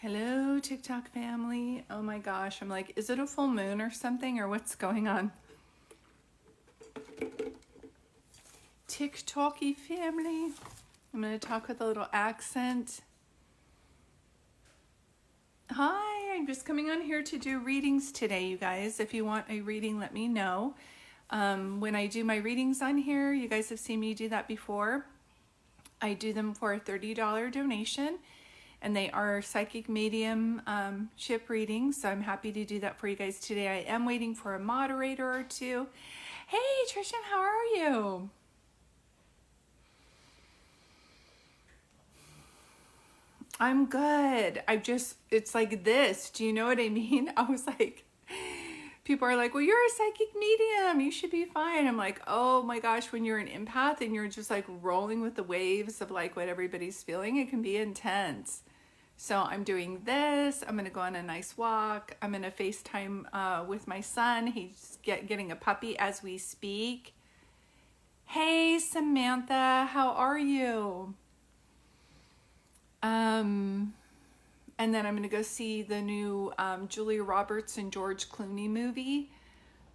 Hello, TikTok family. Oh my gosh, I'm like, is it a full moon or something, or what's going on? TikToky family. I'm going to talk with a little accent. Hi, I'm just coming on here to do readings today, you guys. If you want a reading, let me know. When I do my readings on here, you guys have seen me do that before. I do them for a $30 donation. And they are psychic medium ship readings, so I'm happy to do that for you guys today. I am waiting for a moderator or two. Hey, Trishan, how are you? I'm good. It's like this. Do you know what I mean? I was like, people are like, well, you're a psychic medium. You should be fine. I'm like, oh my gosh, when you're an empath and you're just like rolling with the waves of like what everybody's feeling, it can be intense. So I'm doing this. I'm going to go on a nice walk. I'm going to FaceTime with my son. He's getting a puppy as we speak. Hey, Samantha, how are you? And then I'm going to go see the new Julia Roberts and George Clooney movie.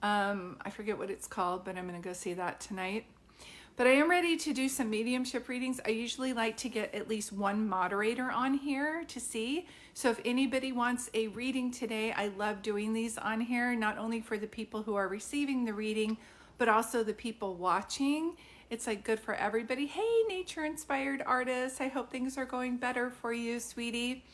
I forget what it's called, but I'm going to go see that tonight. But I am ready to do some mediumship readings. I usually like to get at least one moderator on here to see. So if anybody wants a reading today, I love doing these on here, not only for the people who are receiving the reading, but also the people watching. It's like good for everybody. Hey, nature-inspired artists. I hope things are going better for you, sweetie.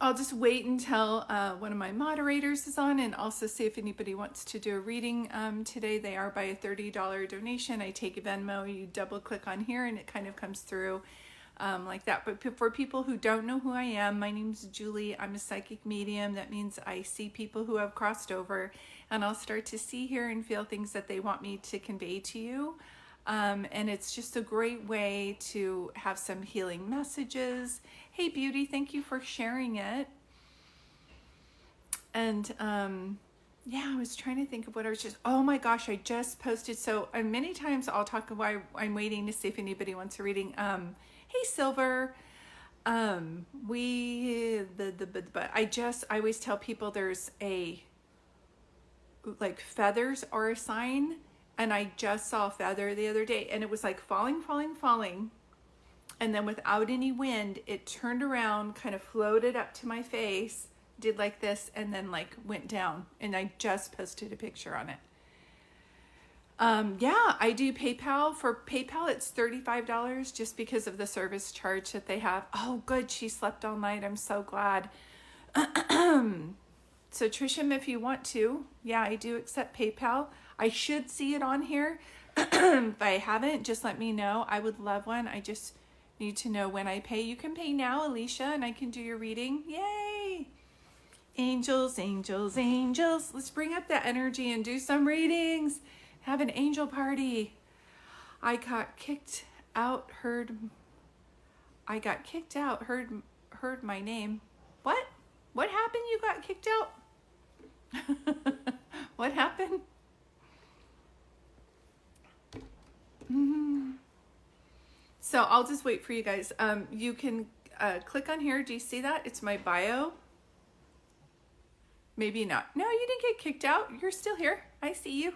I'll just wait until one of my moderators is on and also see if anybody wants to do a reading today. They are by a $30 donation. I take a Venmo, you double click on here and it kind of comes through like that. But for people who don't know who I am, my name's Julie. I'm a psychic medium. That means I see people who have crossed over and I'll start to see, hear, and feel things that they want me to convey to you. And it's just a great way to have some healing messages. Hey, Beauty, thank you for sharing it. And yeah, I was trying to think of what I was oh my gosh, I just posted. So many times I'll talk while I'm waiting to see if anybody wants a reading. Hey, Silver. I always tell people there's a, like, feathers are a sign. And I just saw a feather the other day and it was like falling. And then without any wind, it turned around, kind of floated up to my face, did like this, and then like went down. And I just posted a picture on it. Yeah, I do PayPal. For PayPal, it's $35 just because of the service charge that they have. Oh, good. She slept all night. I'm so glad. So Trisham, if you want to, yeah, I do accept PayPal. I should see it on here. If I haven't, just let me know. I would love one. I just need to know when I pay. You can pay now, Alicia, and I can do your reading. Yay! Angels, angels, angels. Let's bring up that energy and do some readings. Have an angel party. I got kicked out, heard my name. What? What happened? You got kicked out? What happened? So I'll just wait for you guys. You can click on here. Do you see that? It's my bio. Maybe not. No, you didn't get kicked out. You're still here. I see you.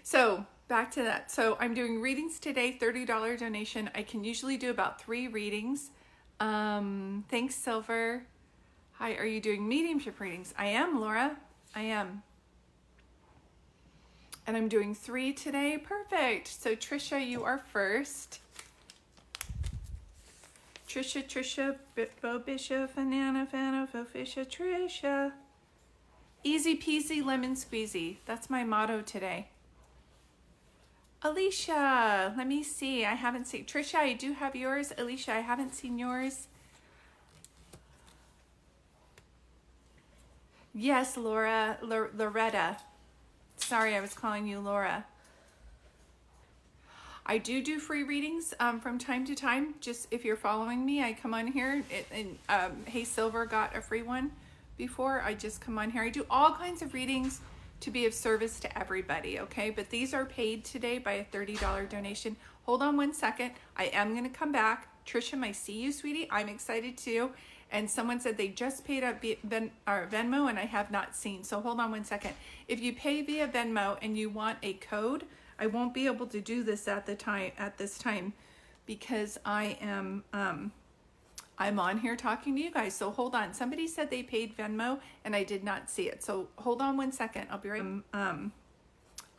So back to that. So I'm doing readings today, $30 donation. I can usually do about 3 readings. Thanks, Silver. Hi, are you doing mediumship readings? I am, Laura. I am. And I'm doing 3 today. Perfect. So Trisha, you are first. Trisha, Bo Bishop, Banana, Fana, Fisha, Trisha. Easy peasy, lemon squeezy. That's my motto today. Alicia, let me see. I haven't seen. Trisha, I do have yours. Alicia, I haven't seen yours. Yes, Laura, Loretta. Sorry, I was calling you Laura. I do free readings from time to time. Just if you're following me, I come on here. Hey Silver got a free one before. I just come on here. I do all kinds of readings to be of service to everybody, okay? But these are paid today by a $30 donation. Hold on one second. I am going to come back. Trisha, I see you, sweetie. I'm excited too. And someone said they just paid up Venmo and I have not seen. So hold on one second. If you pay via Venmo and you want a code, I won't be able to do this at this time because I am I'm on here talking to you guys. So hold on. Somebody said they paid Venmo and I did not see it. So hold on one second. I'll be right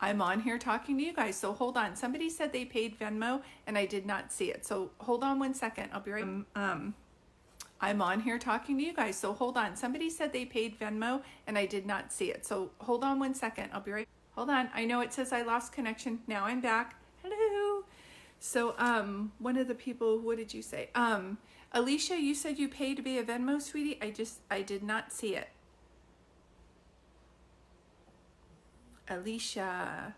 I'm on here talking to you guys. So hold on. Somebody said they paid Venmo and I did not see it. So hold on one second. I'll be right I'm on here talking to you guys. So hold on. Somebody said they paid Venmo and I did not see it. So hold on one second. I'll be right. Hold on. I know it says I lost connection. Now I'm back. Hello. So one of the people, what did you say? Alicia, you said you paid to be a Venmo, sweetie. I did not see it. Alicia,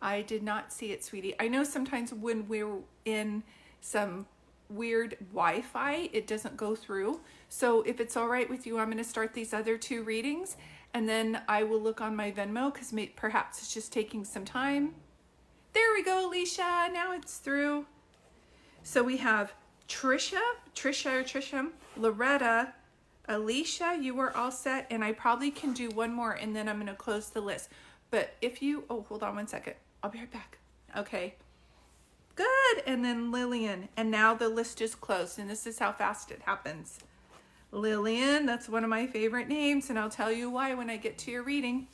I did not see it, sweetie. I know sometimes when we're in some weird Wi-Fi, it doesn't go through. So if it's all right with you, I'm going to start these other 2 readings and then I will look on my Venmo because perhaps it's just taking some time. There we go, Alicia. Now it's through. So we have Trisha, Loretta, Alicia, you were all set, and I probably can do one more and then I'm going to close the list. But if you, oh, hold on one second. I'll be right back. Okay. Good. And then Lillian. And now the list is closed, and this is how fast it happens. Lillian, that's one of my favorite names, and I'll tell you why when I get to your reading.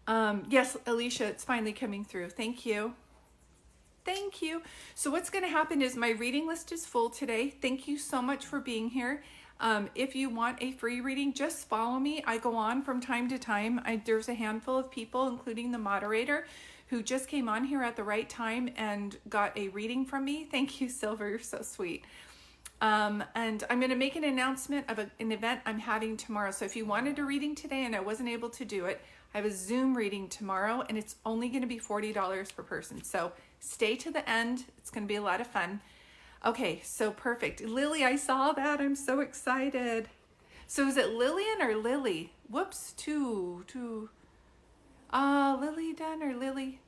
Yes, Alicia, it's finally coming through. Thank you. Thank you. So what's going to happen is my reading list is full today. Thank you so much for being here. If you want a free reading, just follow me. I go on from time to time. There's a handful of people, including the moderator, who just came on here at the right time and got a reading from me. Thank you, Silver. You're so sweet. And I'm going to make an announcement of an event I'm having tomorrow. So if you wanted a reading today and I wasn't able to do it, I have a Zoom reading tomorrow and it's only going to be $40 per person. So stay to the end. It's going to be a lot of fun. Okay, so perfect. Lily, I saw that. I'm so excited. So is it Lillian or Lily? Whoops, two. Lily done or Lily?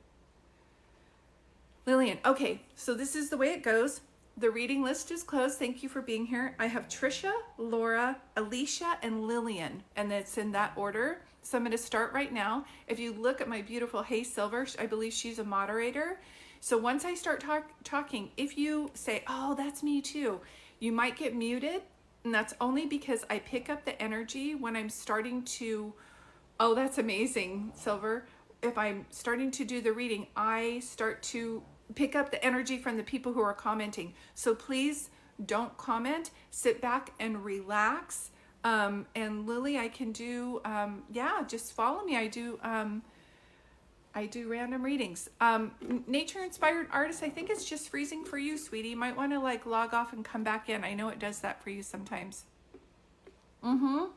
Lillian. Okay, so this is the way it goes. The reading list is closed. Thank you for being here. I have Trisha, Laura, Alicia, and Lillian, and it's in that order. So I'm going to start right now. If you look at my beautiful Hey Silver, I believe she's a moderator. So once I start talking, if you say, oh, that's me too, you might get muted. And that's only because I pick up the energy when I'm starting to, oh, that's amazing, Silver. If I'm starting to do the reading, I start to pick up the energy from the people who are commenting. So please don't comment, sit back and relax. And Lily, I can do, yeah, just follow me. I do random readings. Nature Inspired Artist, I think it's just freezing for you, sweetie. You might want to like log off and come back in. I know it does that for you sometimes. And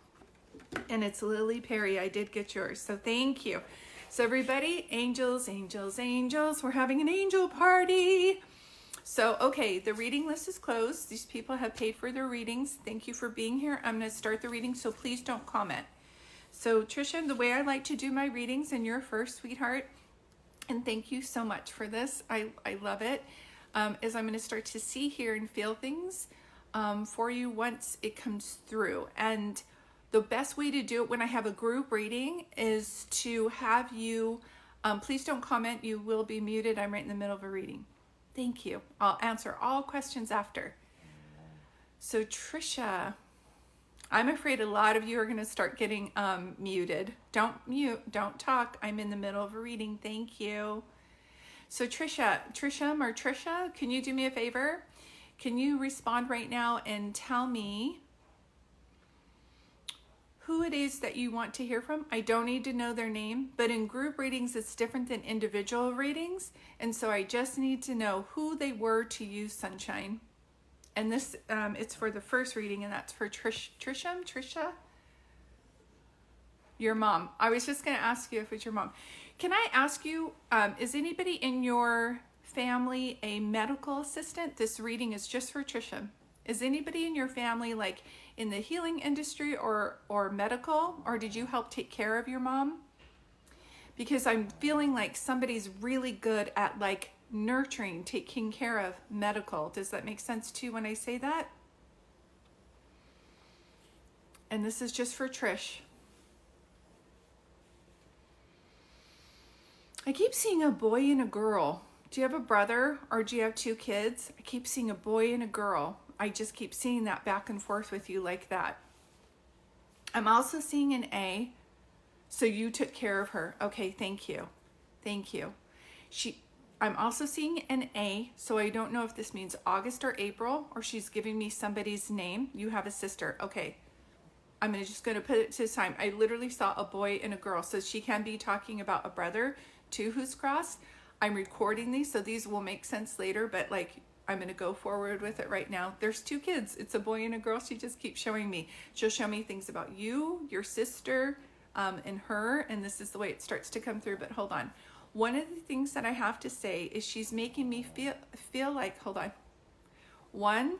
it's Lily Perry. I did get yours. So thank you. So everybody, angels, angels, angels. We're having an angel party. So, okay, the reading list is closed. These people have paid for their readings. Thank you for being here. I'm going to start the reading, so please don't comment. So Trisha, the way I like to do my readings, and you're first, sweetheart, and thank you so much for this. I love it. Is I'm going to start to see, hear, and feel things for you once it comes through. And the best way to do it when I have a group reading is to have you, please don't comment. You will be muted. I'm right in the middle of a reading. Thank you. I'll answer all questions after. So Trisha, I'm afraid a lot of you are going to start getting muted. Don't mute, don't talk. I'm in the middle of a reading. Thank you. So Trisha, can you do me a favor? Can you respond right now and tell me who it is that you want to hear from? I don't need to know their name, but in group readings, it's different than individual readings. And so I just need to know who they were to you, Sunshine. And this, it's for the first reading, and that's for Trisha, your mom. I was just going to ask you if it's your mom. Can I ask you, is anybody in your family a medical assistant? This reading is just for Trisha. Is anybody in your family like in the healing industry or medical, or did you help take care of your mom? Because I'm feeling like somebody's really good at like nurturing, taking care of, medical. Does that make sense to you when I say that? And this is just for Trish. I keep seeing a boy and a girl. Do you have a brother or do you have two kids? I keep seeing a boy and a girl. I just keep seeing that back and forth with you like that. I'm also seeing an A. So you took care of her. Okay, thank you. Thank you. I'm also seeing an A, so I don't know if this means August or April, or she's giving me somebody's name. You have a sister. Okay. I'm just going to put it to the side. I literally saw a boy and a girl, so she can be talking about a brother too who's crossed. I'm recording these, so these will make sense later, but like I'm going to go forward with it right now. There's two kids. It's a boy and a girl. She just keeps showing me. She'll show me things about you, your sister, and her, and this is the way it starts to come through, but hold on. One of the things that I have to say is she's making me feel like, hold on. One,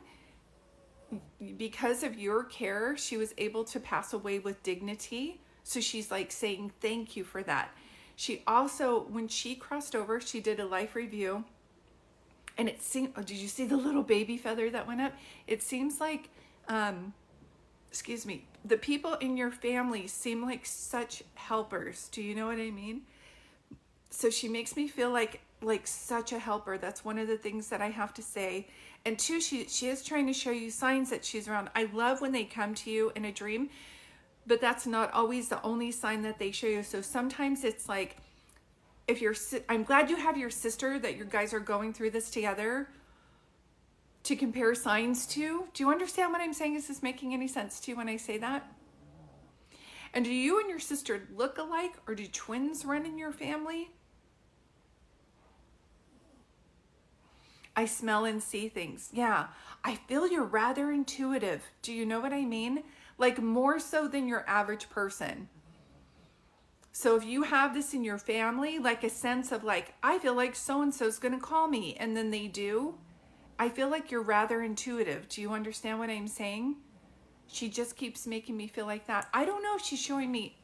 because of your care, she was able to pass away with dignity. So she's like saying thank you for that. She also, when she crossed over, she did a life review. And it seemed, oh, did you see the little baby feather that went up? It seems like, excuse me, the people in your family seem like such helpers. Do you know what I mean? So she makes me feel like such a helper. That's one of the things that I have to say. And two, she is trying to show you signs that she's around. I love when they come to you in a dream, but that's not always the only sign that they show you. So sometimes it's like, I'm glad you have your sister, that you guys are going through this together to compare signs to. Do you understand what I'm saying? Is this making any sense to you when I say that? And do you and your sister look alike, or do twins run in your family? I smell and see things. Yeah, I feel you're rather intuitive. Do you know what I mean? Like more so than your average person. So if you have this in your family, like a sense of like, I feel like so-and-so's going to call me, and then they do. I feel like you're rather intuitive. Do you understand what I'm saying? She just keeps making me feel like that. I don't know if she's showing me,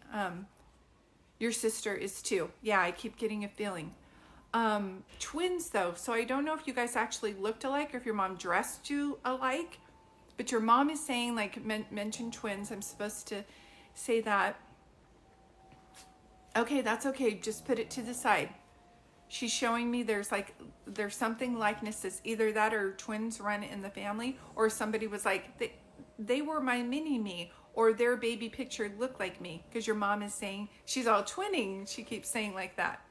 your sister is too. Yeah, I keep getting a feeling. Twins though, so I don't know if you guys actually looked alike or if your mom dressed you alike, but your mom is saying like mention twins. I'm supposed to say that. Okay, that's okay. Just put it to the side. She's showing me there's something likenesses, either that or twins run in the family, or somebody was like they were my mini me, or their baby picture looked like me, because your mom is saying she's all twinning. She keeps saying like that.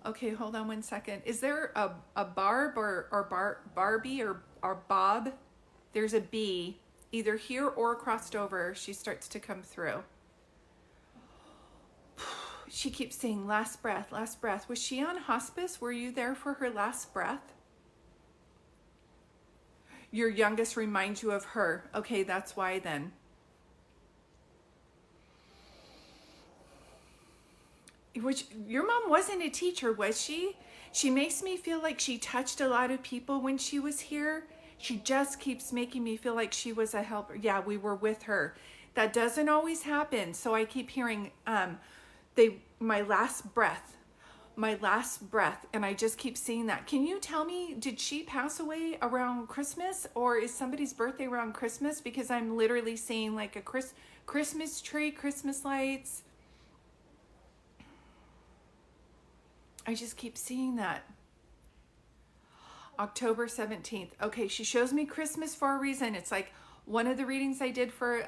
Okay, hold on one second. Is there a Barb or Barbie or Bob? There's a B, either here or crossed over. She starts to come through. She keeps saying last breath, last breath. Was she on hospice? Were you there for her last breath? Your youngest reminds you of her. Okay, that's why then. Which, your mom wasn't a teacher, was she? She makes me feel like she touched a lot of people when she was here. She just keeps making me feel like she was a helper. Yeah, we were with her. That doesn't always happen. So I keep hearing my last breath, and I just keep seeing that. Can you tell me, did she pass away around Christmas, or is somebody's birthday around Christmas? Because I'm literally seeing like a Christmas tree, Christmas lights. I just keep seeing that. October 17th. Okay, she shows me Christmas for a reason. It's like one of the readings I did for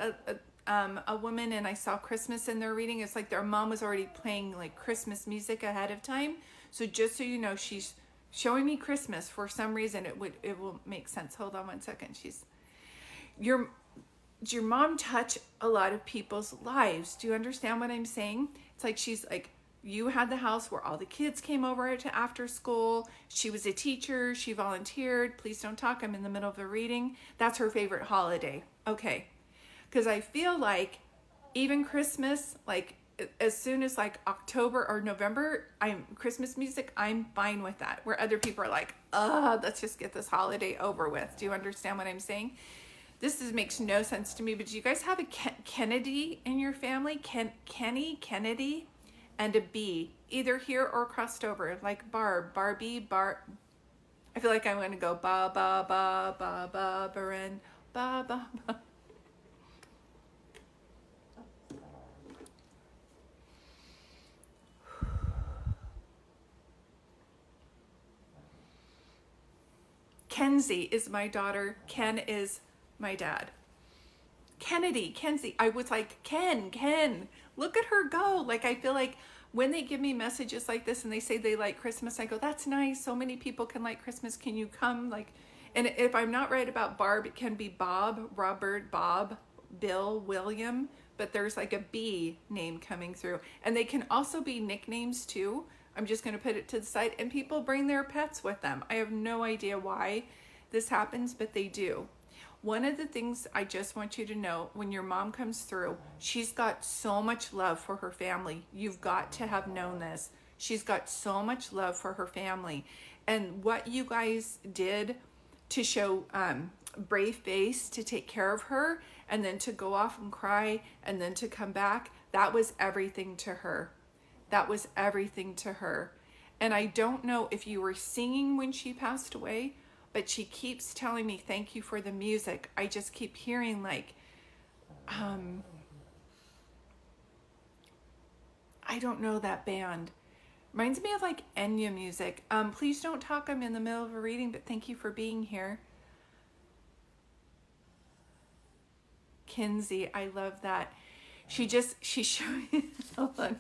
a woman, and I saw Christmas in their reading. It's like their mom was already playing like Christmas music ahead of time. So just so you know, she's showing me Christmas for some reason. It will make sense. Hold on one second. Your mom touched a lot of people's lives. Do you understand what I'm saying? It's like she's like, you had the house where all the kids came over to after school. She was a teacher. She volunteered. Please don't talk. I'm in the middle of a reading. That's her favorite holiday. Okay. Because I feel like even Christmas, like as soon as like October or November, Christmas music, I'm fine with that. Where other people are like, let's just get this holiday over with. Do you understand what I'm saying? Makes no sense to me, but do you guys have a Kennedy in your family? Kennedy? and a B, either here or crossed over, like Barb, Barbie, I feel like I'm going to go ba ba ba ba ba barin ba ba ba. Kenzie is my daughter. Ken is my dad. Kennedy, Kenzie. I was like, Ken, look at her go. Like, I feel like when they give me messages like this and they say they like Christmas, I go, that's nice. So many people can like Christmas. Can you come? Like, and if I'm not right about Barb, it can be Bob, Robert, Bob, Bill, William, but there's like a B name coming through. And they can also be nicknames too. I'm just going to put it to the side, and people bring their pets with them. I have no idea why this happens, but they do. One of the things I just want you to know, when your mom comes through, she's got so much love for her family. You've got to have known this. She's got so much love for her family. And what you guys did to show brave face to take care of her, and then to go off and cry, and then to come back, that was everything to her. That was everything to her. And I don't know if you were singing when she passed away, but she keeps telling me, thank you for the music. I just keep hearing like, I don't know that band. Reminds me of like Enya music. Please don't talk, I'm in the middle of a reading, but thank you for being here. Kinsey, I love that. She's showing, hold on.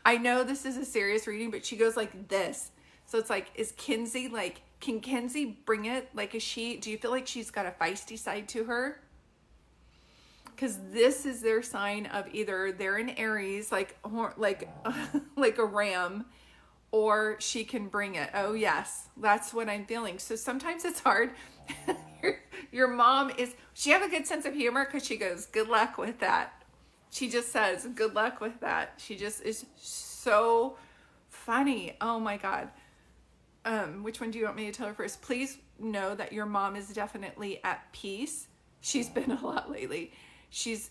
I know this is a serious reading, but she goes like this. So it's like, is Kinsey like, can Kenzie bring it? Like, do you feel like she's got a feisty side to her? Because this is their sign of either they're in Aries, like a ram, or she can bring it. Oh yes, that's what I'm feeling. So sometimes it's hard. Your mom she have a good sense of humor, because she goes, good luck with that. She just says, good luck with that. She just is so funny. Oh my God. Which one do you want me to tell her first? Please know that your mom is definitely at peace. She's been a lot lately. She's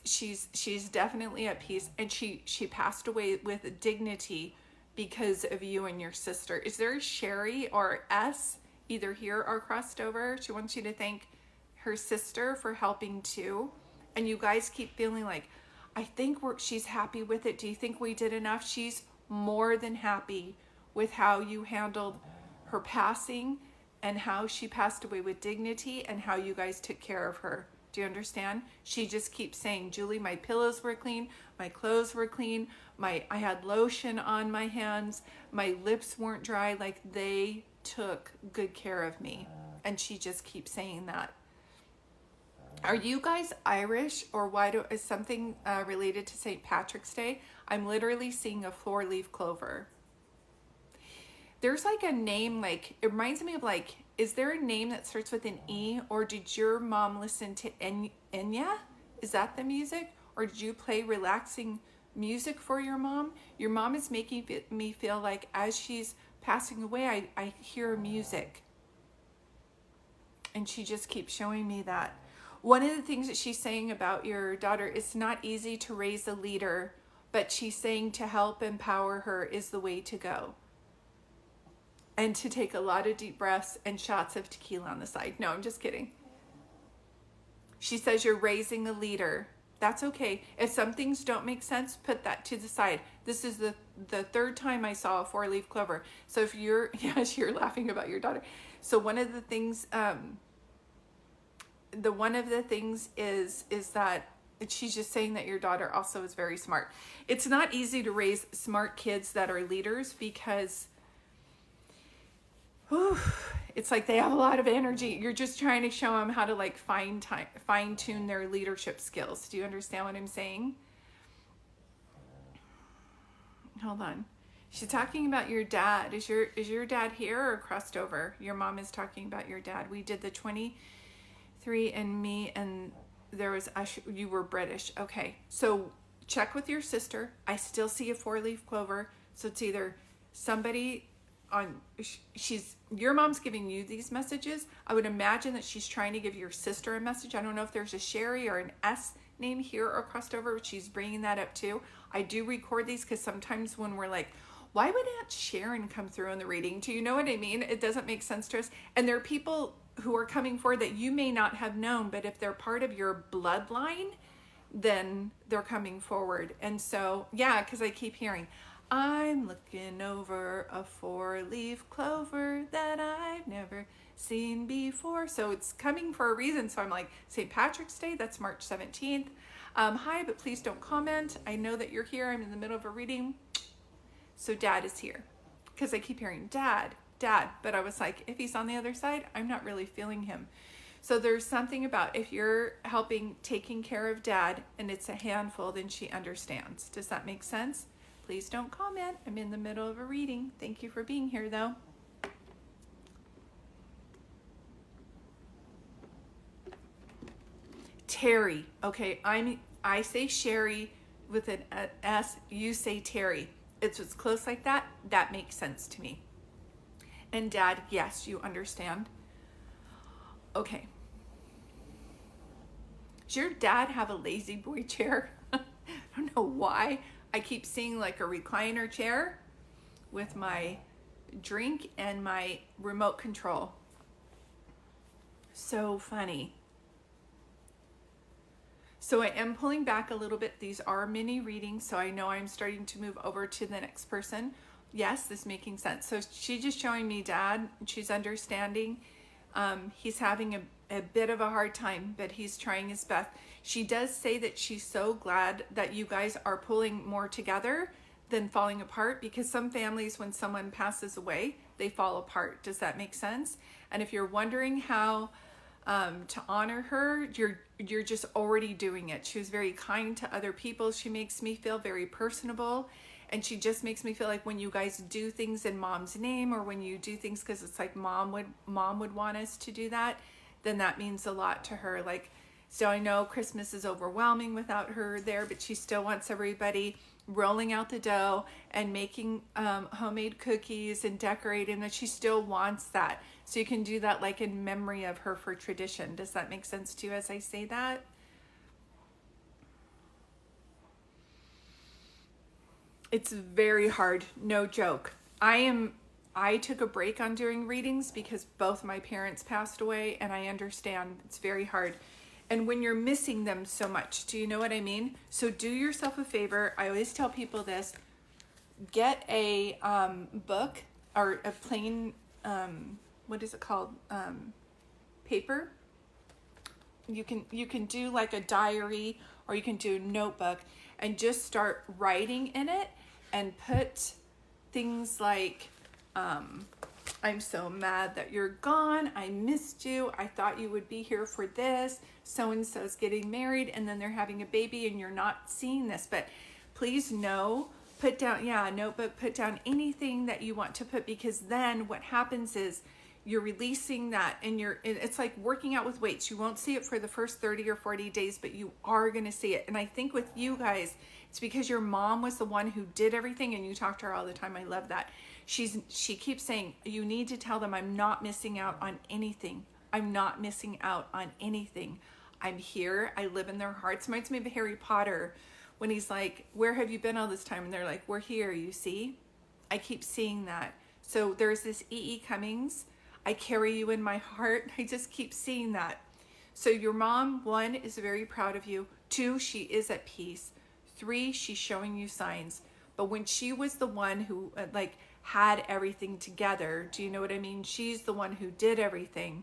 definitely at peace, and she passed away with dignity because of you and your sister. Is there a Sherry or S either here or crossed over? She wants you to thank her sister for helping too. And you guys keep feeling like, I think she's happy with it. Do you think we did enough? She's more than happy with how you handled her passing, and how she passed away with dignity, and how you guys took care of her. Do you understand? She just keeps saying, Julie, my pillows were clean, my clothes were clean, I had lotion on my hands, my lips weren't dry, like they took good care of me. And she just keeps saying that. Are you guys Irish, or is something related to St. Patrick's Day? I'm literally seeing a 4-leaf clover. There's like a name, like, it reminds me of like, is there a name that starts with an E, or did your mom listen to Enya? Is that the music? Or did you play relaxing music for your mom? Your mom is making me feel like as she's passing away, I hear music. And she just keeps showing me that. One of the things that she's saying about your daughter, it's not easy to raise a leader, but she's saying to help empower her is the way to go. And to take a lot of deep breaths and shots of tequila on the side. No, I'm just kidding. She says you're raising a leader. That's okay. If some things don't make sense, put that to the side. This is the third time I saw a 4-leaf clover. So if you're, yes, you're laughing about your daughter. So one of the things, is that she's just saying that your daughter also is very smart. It's not easy to raise smart kids that are leaders, because it's like they have a lot of energy. You're just trying to show them how to like fine tune their leadership skills. Do you understand what I'm saying? Hold on. She's talking about your dad. Is your dad here or crossed over? Your mom is talking about your dad. We did the 23andMe, and there was you were British. Okay, so check with your sister. I still see a 4-leaf clover, so it's either somebody your mom's giving you these messages. I would imagine that she's trying to give your sister a message. I don't know if there's a Sherry or an S name here or crossed over, but she's bringing that up too. I do record these because sometimes when we're like, why would Aunt Sharon come through in the reading? Do you know what I mean? It doesn't make sense to us. And there are people who are coming forward that you may not have known, but if they're part of your bloodline, then they're coming forward. And so, yeah, because I keep hearing, I'm looking over a 4-leaf clover that I've never seen before. So it's coming for a reason. So I'm like, St. Patrick's Day, that's March 17th. Hi, but please don't comment. I know that you're here. I'm in the middle of a reading. So Dad is here. Because I keep hearing, Dad, Dad. But I was like, if he's on the other side, I'm not really feeling him. So there's something about if you're helping taking care of Dad and it's a handful, then she understands. Does that make sense? Please don't comment. I'm in the middle of a reading. Thank you for being here though. Terry. Okay, I say Sherry with an S. You say Terry. It's close like that. That makes sense to me. And Dad, yes, you understand. Okay. Does your dad have a lazy boy chair? I don't know why. I keep seeing like a recliner chair with my drink and my remote control. So funny. So I am pulling back a little bit. These are mini readings, so I know I'm starting to move over to the next person. Yes, this is making sense. So she's just showing me Dad. She's understanding. He's having a bit of a hard time, but he's trying his best. She does say that she's so glad that you guys are pulling more together than falling apart, because some families, when someone passes away, they fall apart. Does that make sense? And if you're wondering how to honor her, you're just already doing it. She was very kind to other people. She makes me feel very personable, and she just makes me feel like when you guys do things in Mom's name, or when you do things because it's like mom would want us to do that, then that means a lot to her. Like, so I know Christmas is overwhelming without her there, but she still wants everybody rolling out the dough and making homemade cookies and decorating, that she still wants that. So you can do that like in memory of her for tradition. Does that make sense to you as I say that? It's very hard, no joke. I took a break on doing readings because both my parents passed away, and I understand it's very hard. And when you're missing them so much, do you know what I mean? So do yourself a favor. I always tell people this. Get a book or a plain, what is it called? Paper. You can do like a diary, or you can do a notebook, and just start writing in it and put things like, I'm so mad that you're gone. I missed you. I thought you would be here for this. So-and-so's getting married, and then they're having a baby, and you're not seeing this. But please know, put down, notebook, put down anything that you want to put, because then what happens is you're releasing that, and it's like working out with weights. You won't see it for the first 30 or 40 days, but you are going to see it. And I think with you guys, it's because your mom was the one who did everything, and you talk to her all the time. I love that. She keeps saying, you need to tell them I'm not missing out on anything. I'm not missing out on anything. I'm here. I live in their hearts. Reminds me of Harry Potter when he's like, where have you been all this time? And they're like, we're here, you see? I keep seeing that. So there's this E.E. Cummings. I carry you in my heart. I just keep seeing that. So your mom, 1, is very proud of you. 2, she is at peace. 3, she's showing you signs. But when she was the one who had everything together, do you know what I mean? She's the one who did everything.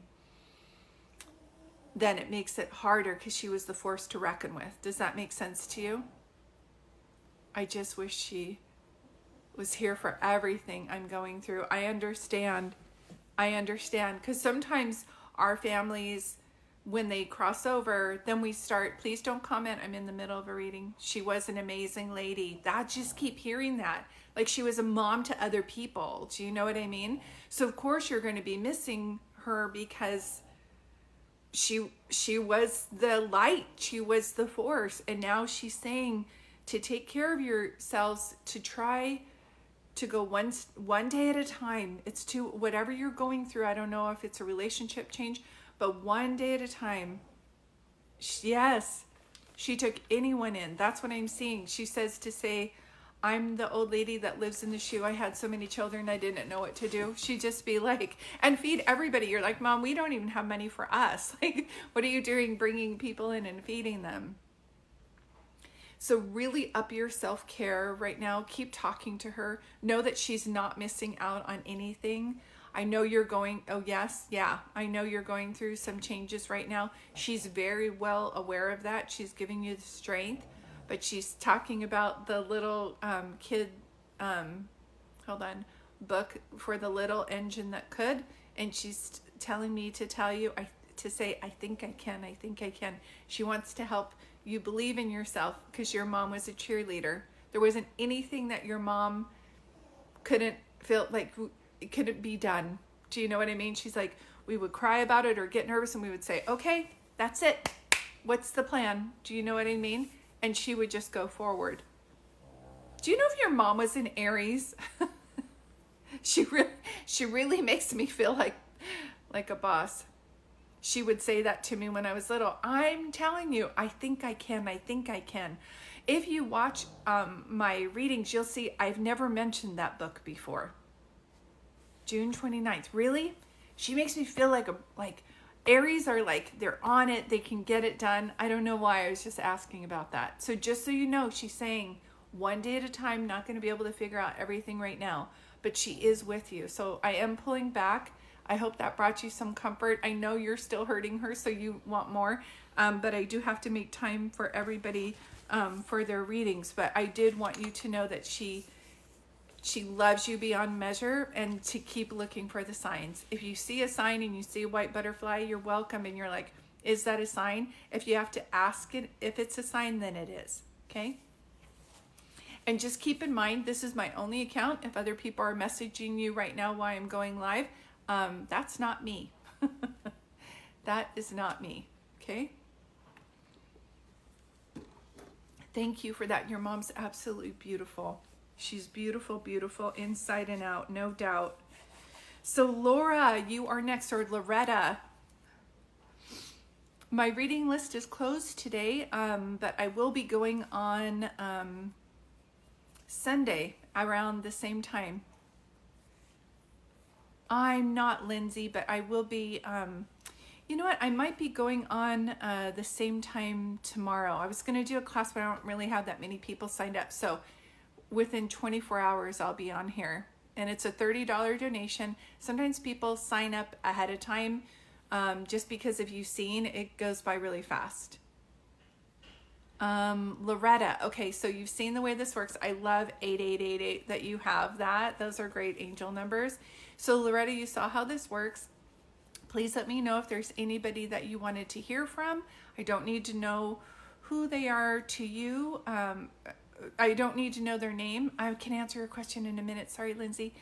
Then it makes it harder because she was the force to reckon with. Does that make sense to you? I just wish she was here for everything I'm going through. I understand, because sometimes our families, when they cross over, then we start, please don't comment, I'm in the middle of a reading. She was an amazing lady. I just keep hearing that. Like she was a mom to other people. Do you know what I mean? So of course you're going to be missing her, because she was the light, she was the force. And now she's saying to take care of yourselves, to try to go one day at a time. It's to whatever you're going through. I don't know if it's a relationship change, but one day at a time. Yes. She took anyone in. That's what I'm seeing. She says to say, I'm the old lady that lives in the shoe. I had so many children, I didn't know what to do. She'd just be like, and feed everybody. You're like, Mom, we don't even have money for us. Like, what are you doing bringing people in and feeding them? So really up your self-care right now. Keep talking to her. Know that she's not missing out on anything. I know you're going, oh yes, yeah, I know you're going through some changes right now. She's very well aware of that. She's giving you the strength, but she's talking about the little kid, hold on, book for the little engine that could. And she's telling me to tell you, to say, I think I can, I think I can. She wants to help you believe in yourself because your mom was a cheerleader. There wasn't anything that your mom couldn't feel like it couldn't be done. Do you know what I mean? She's like, we would cry about it or get nervous and we would say, okay, that's it. What's the plan? Do you know what I mean? And she would just go forward. Do you know if your mom was in Aries? She really makes me feel like a boss. She would say that to me when I was little. I'm telling you, I think I can, I think I can. If you watch my readings, you'll see I've never mentioned that book before. June 29th. Really? She makes me feel like Aries are like, they're on it, they can get it done. I don't know why, I was just asking about that. So just so you know, she's saying one day at a time, not going to be able to figure out everything right now, but she is with you. So I am pulling back. I hope that brought you some comfort. I know you're still hurting her, so you want more, but I do have to make time for everybody for their readings. But I did want you to know that she loves you beyond measure, and to keep looking for the signs. If you see a sign and you see a white butterfly, you're welcome, and you're like, is that a sign? If you have to ask it if it's a sign, then it is, okay? And just keep in mind, this is my only account. If other people are messaging you right now while I'm going live, that's not me. That is not me, okay? Thank you for that. Your mom's absolutely beautiful. She's beautiful, beautiful inside and out, no doubt. So Laura, you are next, or Loretta. My reading list is closed today, but I will be going on Sunday around the same time. I'm not Lindsay, but I will be, you know what, I might be going on the same time tomorrow. I was going to do a class, but I don't really have that many people signed up. So within 24 hours, I'll be on here. And it's a $30 donation. Sometimes people sign up ahead of time just because if you've seen, it goes by really fast. Loretta, okay, so you've seen the way this works. I love 8888 that you have that. Those are great angel numbers. So Loretta, you saw how this works. Please let me know if there's anybody that you wanted to hear from. I don't need to know who they are to you. I don't need to know their name. I can answer your question in a minute. Sorry, Lindsay.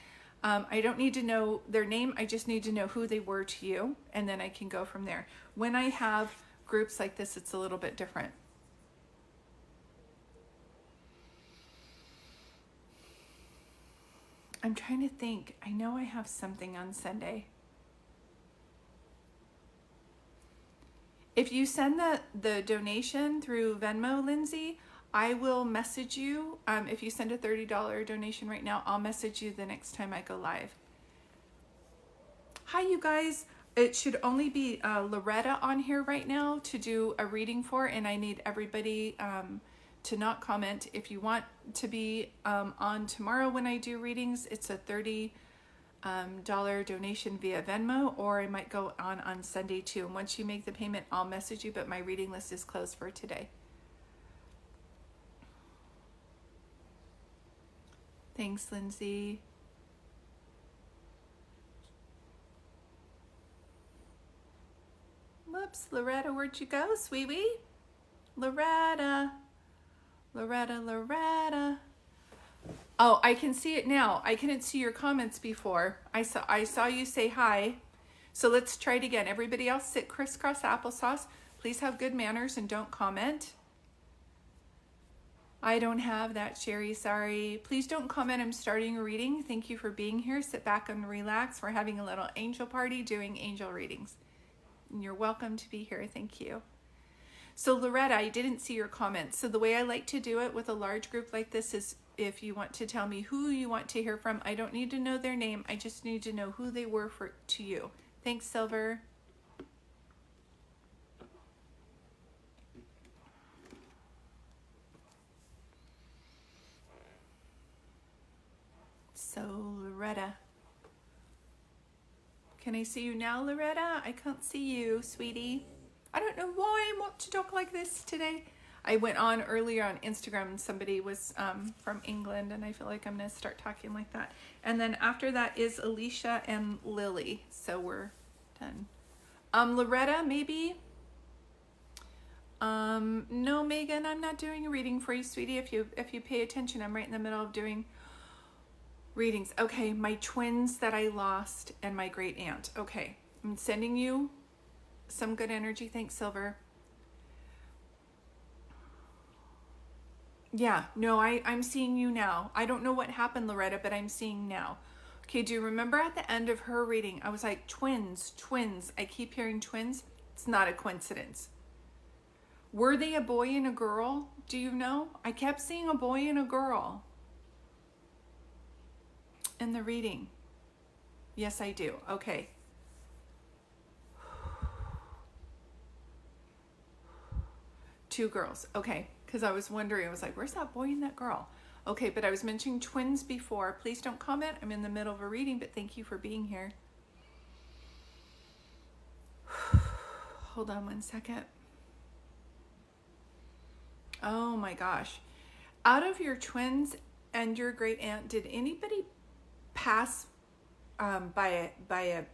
I don't need to know their name. I just need to know who they were to you, and then I can go from there. When I have groups like this, it's a little bit different. I'm trying to think. I know I have something on Sunday. If you send the donation through Venmo, Lindsay, I will message you. If you send a $30 donation right now, I'll message you the next time I go live. Hi, you guys. It should only be Loretta on here right now to do a reading for, and I need everybody to not comment. If you want to be on tomorrow when I do readings, it's a $30 donation via Venmo, or I might go on Sunday too. And once you make the payment, I'll message you, but my reading list is closed for today. Thanks, Lindsay. Whoops, Loretta, where'd you go, sweetie? Loretta. Oh, I can see it now. I couldn't see your comments before. I saw you say hi. So let's try it again. Everybody else sit crisscross applesauce. Please have good manners and don't comment. I don't have that, Sherry, sorry. Please don't comment. I'm starting a reading. Thank you for being here. Sit back and relax. We're having a little angel party doing angel readings. And you're welcome to be here. Thank you. So Loretta, I didn't see your comments. So the way I like to do it with a large group like this is if you want to tell me who you want to hear from, I don't need to know their name. I just need to know who they were to you. Thanks, Silver. So Loretta. Can I see you now, Loretta? I can't see you, sweetie. I don't know why I want to talk like this today. I went on earlier on Instagram and somebody was from England, and I feel like I'm going to start talking like that. And then after that is Alicia and Lily. So we're done. Loretta, maybe? No, Megan, I'm not doing a reading for you, sweetie. If you pay attention, I'm right in the middle of doing readings. Okay, my twins that I lost and my great aunt. Okay, I'm sending you some good energy. Thanks, Silver. Yeah, no, I'm seeing you now. I don't know what happened, Loretta, but I'm seeing now. Okay, do you remember at the end of her reading, I was like, twins, twins. I keep hearing twins. It's not a coincidence. Were they a boy and a girl? Do you know? I kept seeing a boy and a girl in the reading. Yes, I do. Okay. Two girls. Okay. Because I was wondering, I was like, where's that boy and that girl? Okay, but I was mentioning twins before. Please don't comment. I'm in the middle of a reading, but thank you for being here. Hold on one second. Oh my gosh. Out of your twins and your great aunt, did anybody pass by a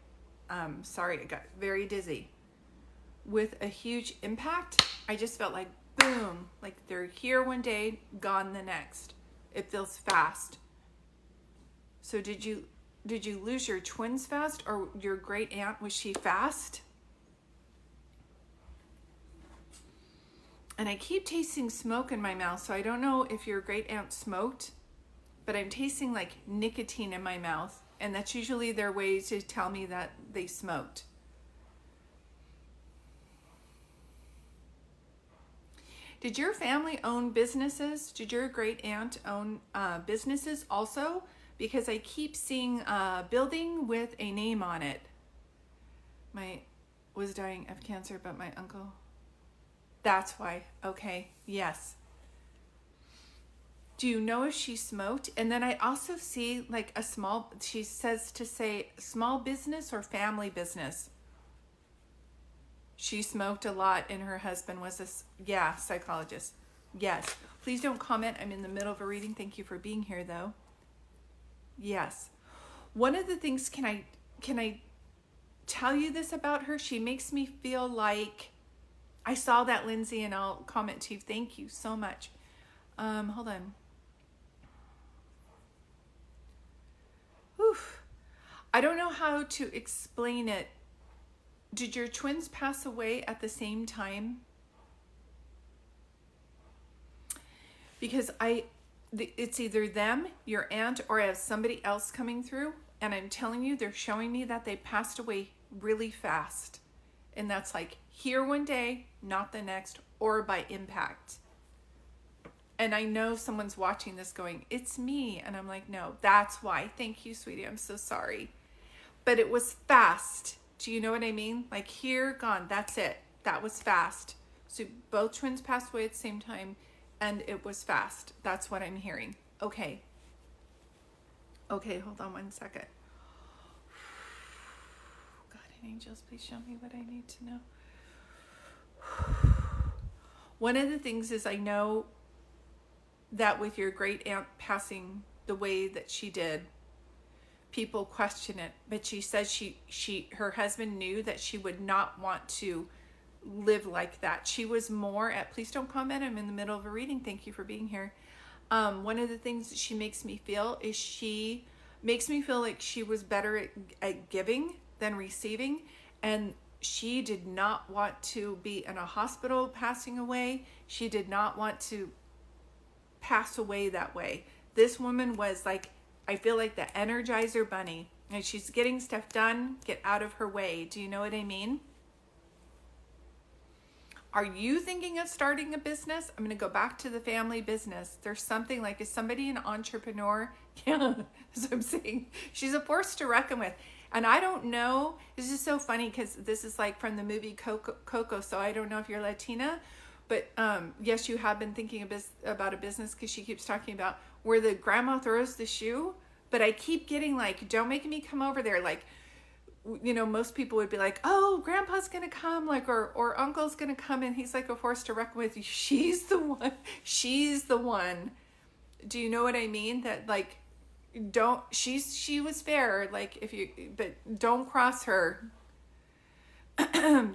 sorry, I got very dizzy, with a huge impact? I just felt like boom, like they're here one day, gone the next. It feels fast. So did you lose your twins fast, or your great aunt, was she fast? And I keep tasting smoke in my mouth, so I don't know if your great aunt smoked, but I'm tasting like nicotine in my mouth, and that's usually their way to tell me that they smoked. Did your family own businesses? Did your great aunt own businesses also? Because I keep seeing a building with a name on it. Was dying of cancer, but my uncle. That's why. Okay. Yes. Do you know if she smoked? And then I also see like a small, she says to say small business or family business. She smoked a lot, and her husband was a psychologist. Yes. Please don't comment. I'm in the middle of a reading. Thank you for being here, though. Yes. One of the things, can I tell you this about her? She makes me feel like, I saw that, Lindsay, and I'll comment to you. Thank you so much. Hold on. Oof. I don't know how to explain it. Did your twins pass away at the same time? Because it's either them, your aunt, or I have somebody else coming through, and I'm telling you, they're showing me that they passed away really fast. And that's like here one day, not the next, or by impact. And I know someone's watching this going, it's me. And I'm like, no, that's why. Thank you, sweetie. I'm so sorry. But it was fast. Do you know what I mean? Like here, gone. That's it. That was fast. So both twins passed away at the same time, and it was fast. That's what I'm hearing. Okay. Okay, hold on one second. God and angels, please show me what I need to know. One of the things is, I know that with your great aunt passing the way that she did, people question it, but she says her husband knew that she would not want to live like that. She was more at, please don't comment, I'm in the middle of a reading. Thank you for being here. One of the things that she makes me feel is she makes me feel like she was better at giving than receiving, and she did not want to be in a hospital passing away. She did not want to pass away that way. This woman was like, I feel like the Energizer Bunny, and she's getting stuff done, get out of her way. Do you know what I mean? Are you thinking of starting a business? I'm going to go back to the family business. There's something like, is somebody an entrepreneur? Yeah, that's what I'm saying. She's a force to reckon with. And I don't know, this is so funny because this is like from the movie Coco, so I don't know if you're Latina, but yes, you have been thinking about a business because she keeps talking about where the grandma throws the shoe, but I keep getting like, don't make me come over there. Like, you know, most people would be like, oh, grandpa's gonna come, like, or uncle's gonna come, and he's like a force to reckon with. She's the one. She's the one. Do you know what I mean? That like, don't, she was fair, like, if you, but don't cross her.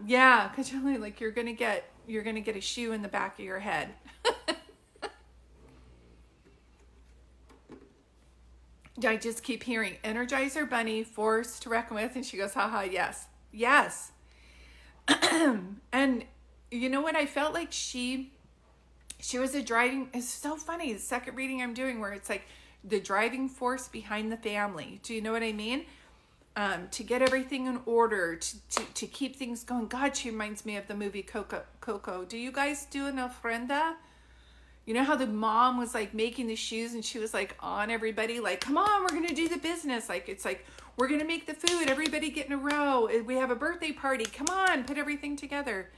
Yeah, because you're gonna get a shoe in the back of your head. I just keep hearing Energizer Bunny, force to reckon with, and she goes, haha, yes, yes. And you know what? I felt like she was a driving, it's so funny, the second reading I'm doing where it's like the driving force behind the family. Do you know what I mean? To get everything in order, to keep things going. God, she reminds me of the movie Coco. Do you guys do an ofrenda? You know how the mom was like making the shoes and she was like on everybody, like, come on, we're going to do the business. Like, it's like, we're going to make the food, everybody get in a row. We have a birthday party. Come on, put everything together.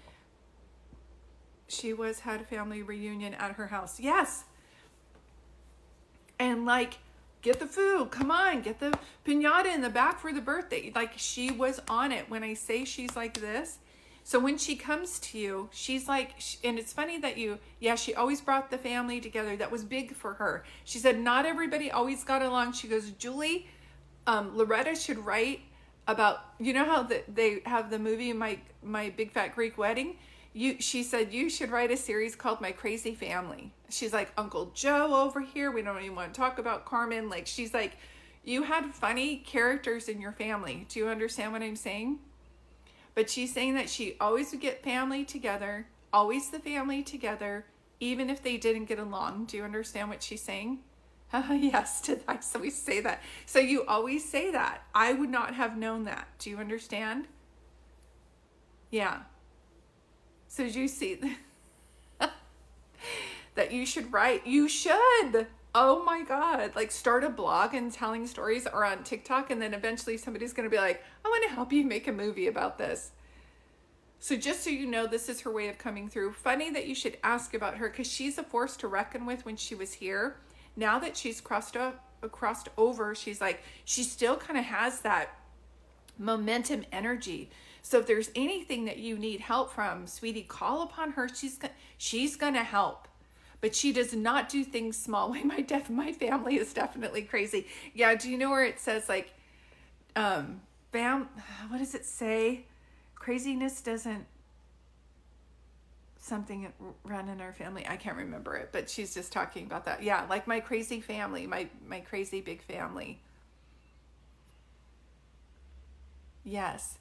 She had a family reunion at her house. Yes. And like, get the food. Come on, get the piñata in the back for the birthday. Like, she was on it. When I say she's like this, so when she comes to you, she's like, and it's funny that she always brought the family together. That was big for her. She said, not everybody always got along. She goes, Julie, Loretta should write about, you know how they have the movie, My Big Fat Greek Wedding? She said, you should write a series called My Crazy Family. She's like, Uncle Joe over here. We don't even want to talk about Carmen. Like, she's like, you had funny characters in your family. Do you understand what I'm saying? But she's saying that she always would get family together, always the family together, even if they didn't get along. Do you understand what she's saying? Yes, I always say that. So you always say that. I would not have known that. Do you understand? Yeah. So you see that you should write. You should. Oh my God. Like, start a blog and telling stories, or on TikTok, and then eventually somebody's going to be like, I want to help you make a movie about this. So just so you know, this is her way of coming through. Funny that you should ask about her, because she's a force to reckon with when she was here. Now that she's crossed over, she's like, she still kind of has that momentum energy. So if there's anything that you need help from, sweetie, call upon her. She's going to help. But she does not do things small. My family is definitely crazy. Yeah, do you know where it says like, what does it say? Craziness doesn't something run in our family. I can't remember it, but she's just talking about that. Yeah, like my crazy family, my crazy big family. Yes.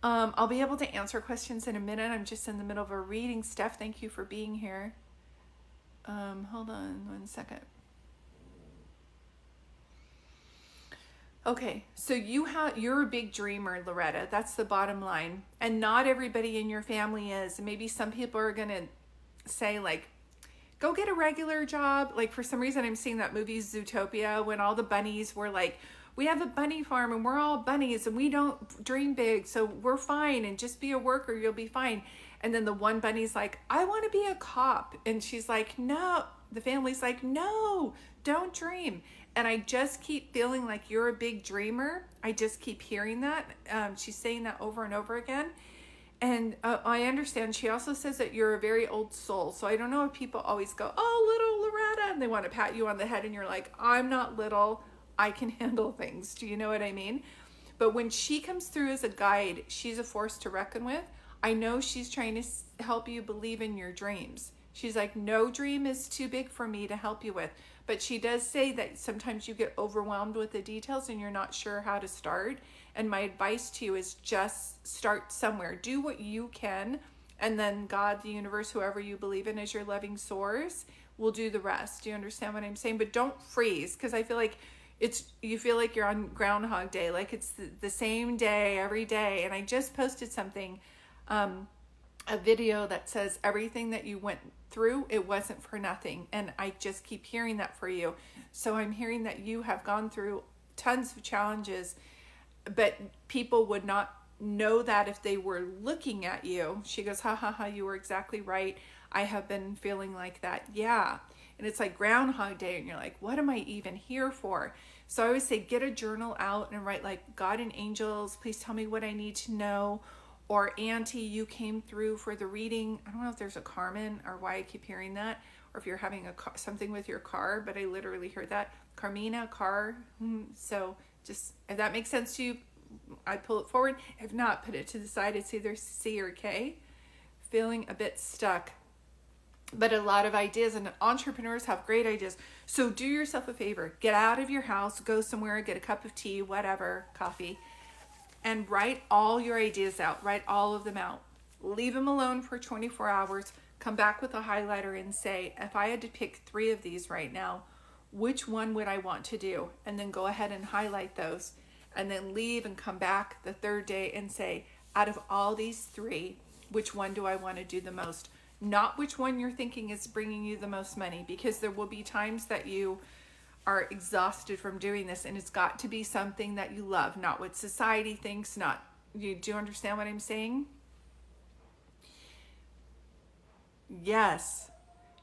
I'll be able to answer questions in a minute. I'm just in the middle of a reading. Steph, thank you for being here. Hold on 1 second. Okay, so you're a big dreamer, Loretta. That's the bottom line. And not everybody in your family is. Maybe some people are going to say like, go get a regular job. Like, for some reason, I'm seeing that movie Zootopia, when all the bunnies were like, we have a bunny farm and we're all bunnies and we don't dream big, so we're fine, and just be a worker, you'll be fine. And then the one bunny's like, I want to be a cop. And she's like, no. The family's like, no, don't dream. And I just keep feeling like you're a big dreamer. I just keep hearing that. She's saying that over and over again. And I understand. She also says that you're a very old soul. So I don't know if people always go, oh, little Loretta, and they want to pat you on the head, and you're like, I'm not little. I can handle things. Do you know what I mean? But when she comes through as a guide, she's a force to reckon with. I know she's trying to help you believe in your dreams. She's like, no dream is too big for me to help you with. But she does say that sometimes you get overwhelmed with the details and you're not sure how to start. And my advice to you is just start somewhere. Do what you can. And then God, the universe, whoever you believe in as your loving source, will do the rest. Do you understand what I'm saying? But don't freeze, because I feel like you feel like you're on Groundhog Day. Like it's the same day every day. And I just posted something a video that says everything that you went through, it wasn't for nothing. And I just keep hearing that for you. So I'm hearing that you have gone through tons of challenges, but people would not know that if they were looking at you. She goes, ha ha ha, you were exactly right. I have been feeling like that. Yeah. And it's like Groundhog Day, and you're like, what am I even here for? So I always say, get a journal out and write like, God and angels, please tell me what I need to know. Or Auntie, you came through for the reading. I don't know if there's a Carmen or why I keep hearing that, or if you're having something with your car, but I literally heard that. Carmina, car. So just, if that makes sense to you, I pull it forward. If not, put it to the side. It's either C or K. Feeling a bit stuck. But a lot of ideas, and entrepreneurs have great ideas. So do yourself a favor. Get out of your house, go somewhere, get a cup of tea, whatever, coffee, and write all your ideas out. Write all of them out. Leave them alone for 24 hours. Come back with a highlighter and say, if I had to pick 3 of these right now, which one would I want to do? And then go ahead and highlight those. And then leave and come back the 3rd day and say, out of all these 3, which one do I want to do the most? Not which one you're thinking is bringing you the most money, because there will be times that you are exhausted from doing this, and it's got to be something that you love, not what society thinks. Not you. Do you understand what I'm saying? Yes.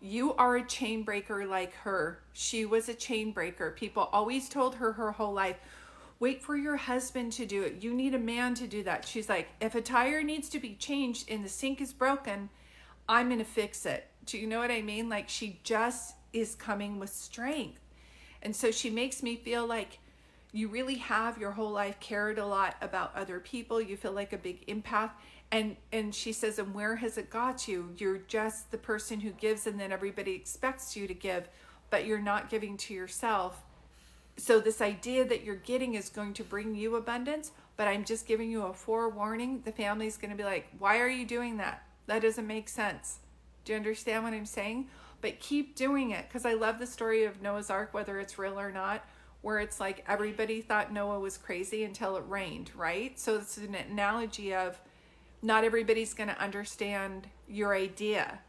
You are a chain breaker like her. She was a chain breaker. People always told her whole life, wait for your husband to do it. You need a man to do that. She's like, if a tire needs to be changed and the sink is broken, I'm going to fix it. Do you know what I mean? Like, she just is coming with strength. And so she makes me feel like you really have your whole life cared a lot about other people. You feel like a big empath. And she says, and where has it got you? You're just the person who gives, and then everybody expects you to give, but you're not giving to yourself. So this idea that you're getting is going to bring you abundance, but I'm just giving you a forewarning. The family's going to be like, why are you doing that? That doesn't make sense. Do you understand what I'm saying? But keep doing it, because I love the story of Noah's Ark, whether it's real or not, where it's like everybody thought Noah was crazy until it rained, right? So it's an analogy of not everybody's going to understand your idea,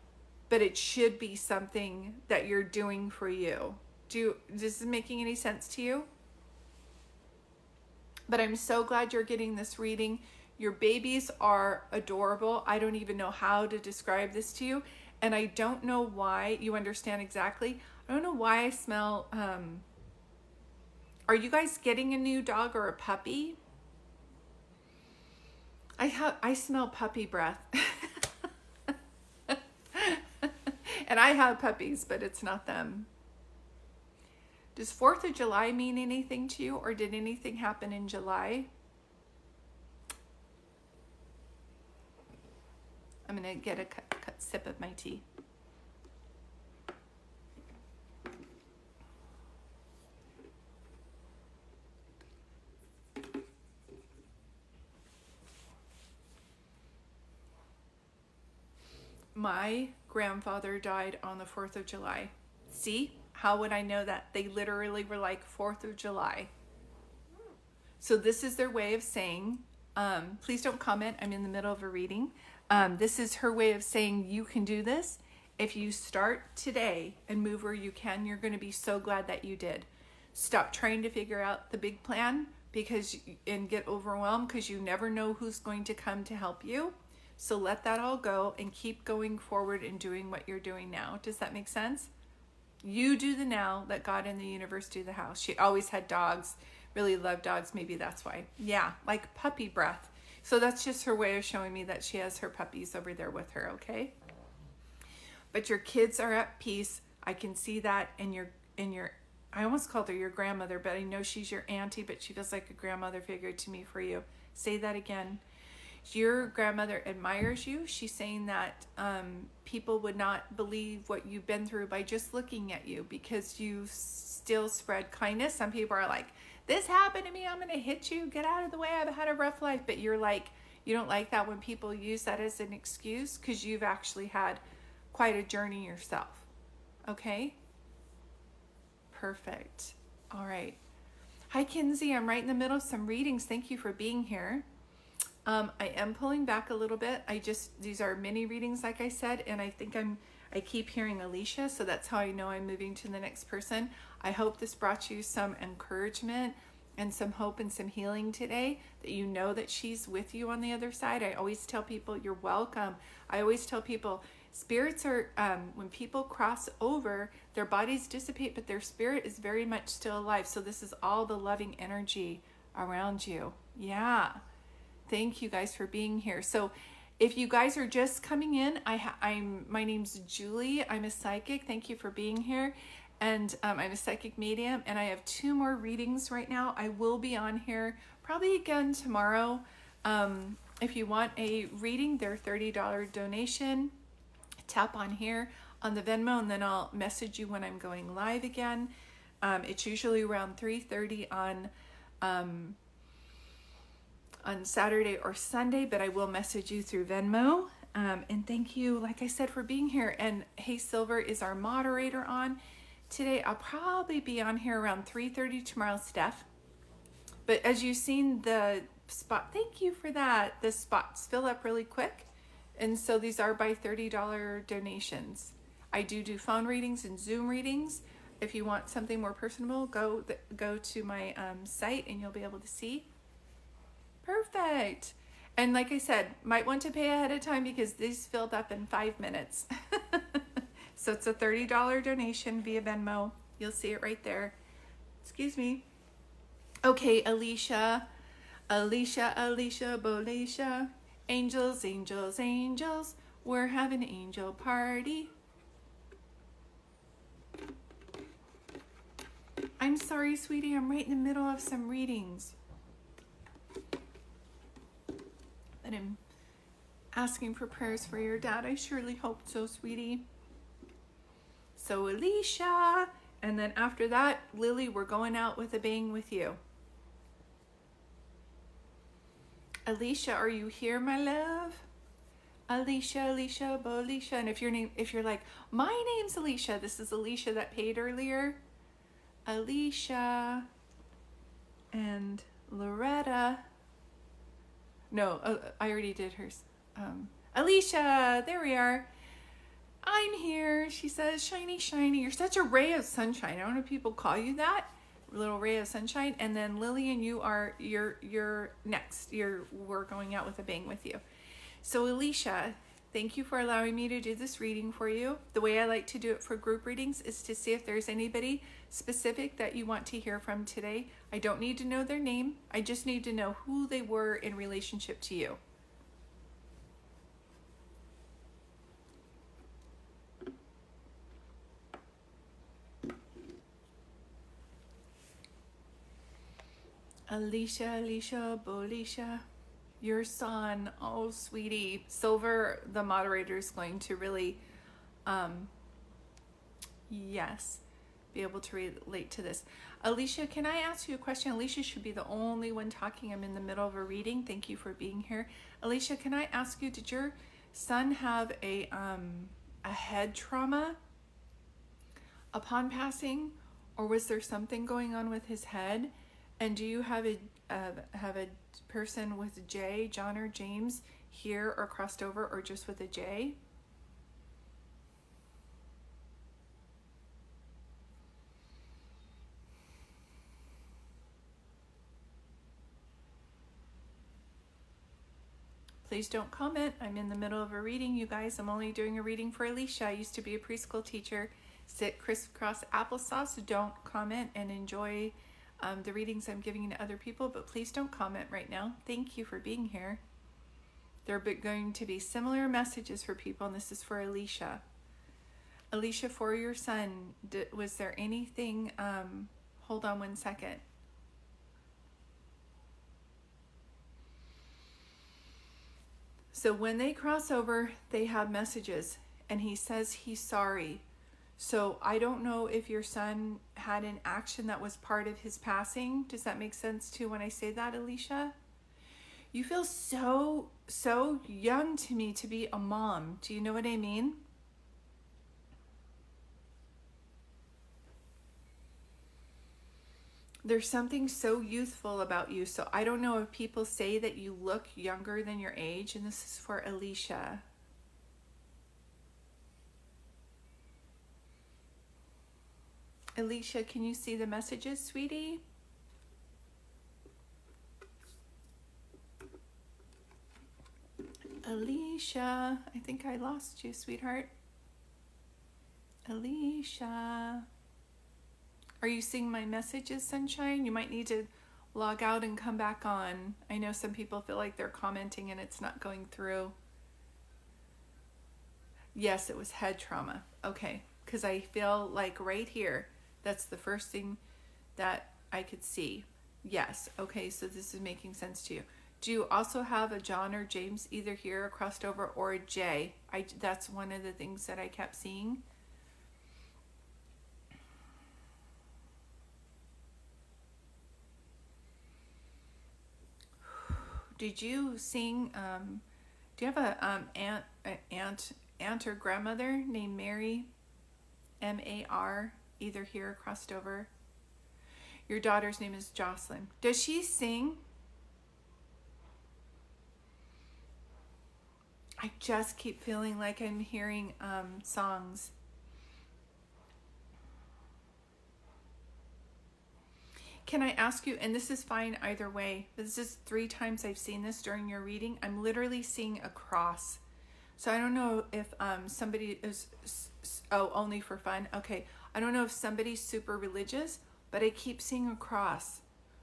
but it should be something that you're doing for you. Is this making any sense to you? But I'm so glad you're getting this reading. Your babies are adorable. I don't even know how to describe this to you. And I don't know why, you understand exactly. I don't know why I smell, are you guys getting a new dog or a puppy? I smell puppy breath. And I have puppies, but it's not them. Does 4th of July mean anything to you, or did anything happen in July? I'm going to get a sip of my tea. My grandfather died on the 4th of July. See? How would I know that? They literally were like 4th of July. So this is their way of saying, please don't comment. I'm in the middle of a reading. This is her way of saying you can do this. If you start today and move where you can, you're going to be so glad that you did. Stop trying to figure out the big plan and get overwhelmed, because you never know who's going to come to help you. So let that all go and keep going forward and doing what you're doing now. Does that make sense? You do the now, let God and the universe do the how. She always had dogs, really loved dogs. Maybe that's why. Yeah, like puppy breath. So that's just her way of showing me that she has her puppies over there with her, okay? But your kids are at peace. I can see that in your, I almost called her your grandmother, but I know she's your auntie, but she feels like a grandmother figure to me for you. Say that again. Your grandmother admires you. She's saying that people would not believe what you've been through by just looking at you, because you still spread kindness. Some people are like, this happened to me, I'm going to hit you, get out of the way, I've had a rough life. But you're like, you don't like that when people use that as an excuse, because you've actually had quite a journey yourself. Okay? Perfect. All right. Hi, Kinsey. I'm right in the middle of some readings. Thank you for being here. I am pulling back a little bit. These are mini readings, like I said, and I keep hearing Alicia, so that's how I know I'm moving to the next person. I hope this brought you some encouragement and some hope and some healing today, that you know that she's with you on the other side. I always tell people you're welcome. I always tell people spirits are, when people cross over, their bodies dissipate, but their spirit is very much still alive. So this is all the loving energy around you. Yeah. Thank you guys for being here. So if you guys are just coming in, my name's Julie. I'm a psychic. Thank you for being here. And I'm a psychic medium, and I have 2 more readings right now. I will be on here probably again tomorrow. If you want a reading, they're $30 donation. Tap on here on the Venmo, and then I'll message you when I'm going live again. It's usually around 3:30 on Saturday or Sunday, but I will message you through Venmo. And thank you, like I said, for being here. And Hey Silver is our moderator on today. I'll probably be on here around 3:30 tomorrow, Steph. But as you've seen, the spot, thank you for that. The spots fill up really quick. And so these are by $30 donations. I do phone readings and Zoom readings. If you want something more personable, go to my site and you'll be able to see. Perfect. And like I said, might want to pay ahead of time because these filled up in 5 minutes. So it's a $30 donation via Venmo. You'll see it right there. Excuse me. Okay, Alicia, Bolisha. Angels, angels, angels. We're having an angel party. I'm sorry, sweetie. I'm right in the middle of some readings. But I'm asking for prayers for your dad. I surely hope so, sweetie. So Alicia, and then after that, Lily, we're going out with a bang with you. Alicia, are you here, my love? Alicia, Bolisha. And if you're like, my name's Alicia, this is Alicia that paid earlier. Alicia and Loretta. No, I already did hers. Alicia, there we are. I'm here, she says. Shiny, shiny. You're such a ray of sunshine. I don't know if people call you that. Little ray of sunshine. And then Lillian, you're next. We're going out with a bang with you. So Alicia, thank you for allowing me to do this reading for you. The way I like to do it for group readings is to see if there's anybody specific that you want to hear from today. I don't need to know their name. I just need to know who they were in relationship to you. Alicia, Bolisha, your son. Oh, sweetie. Silver, the moderator, is going to really, yes, be able to relate to this. Alicia, can I ask you a question? Alicia should be the only one talking. I'm in the middle of a reading. Thank you for being here. Alicia, can I ask you, did your son have a head trauma upon passing, or was there something going on with his head? And do you have a person with a J, John or James, here or crossed over, or just with a J? Please don't comment. I'm in the middle of a reading, you guys. I'm only doing a reading for Alicia. I used to be a preschool teacher. Sit crisscross applesauce. Don't comment and enjoy the readings I'm giving to other people, but please don't comment right now. Thank you for being here. There are going to be similar messages for people, and this is for Alicia. Alicia, for your son, was there anything, hold on one second. So when they cross over, they have messages, and he says he's sorry. So I don't know if your son had an action that was part of his passing. Does that make sense too when I say that, Alicia? You feel so young to me to be a mom. Do you know what I mean? There's something so youthful about you. So I don't know if people say that you look younger than your age. And this is for Alicia. Alicia, can you see the messages, sweetie? Alicia, I think I lost you, sweetheart. Alicia. Are you seeing my messages, Sunshine? You might need to log out and come back on. I know some people feel like they're commenting and it's not going through. Yes, it was head trauma. Okay, because I feel like right here, that's the first thing that I could see. Yes, okay, so this is making sense to you. Do you also have a John or James either here, crossed over, or a J? That's one of the things that I kept seeing. Did you sing? Do you have a aunt or grandmother named Mary, M-A-R, either here or crossed over? Your daughter's name is Jocelyn. Does she sing? I just keep feeling like I'm hearing songs. Can I ask you, and this is fine either way, this is 3 times I've seen this during your reading. I'm literally seeing a cross. So I don't know if somebody is, oh, only for fun. Okay. I don't know if somebody's super religious, but I keep seeing a cross.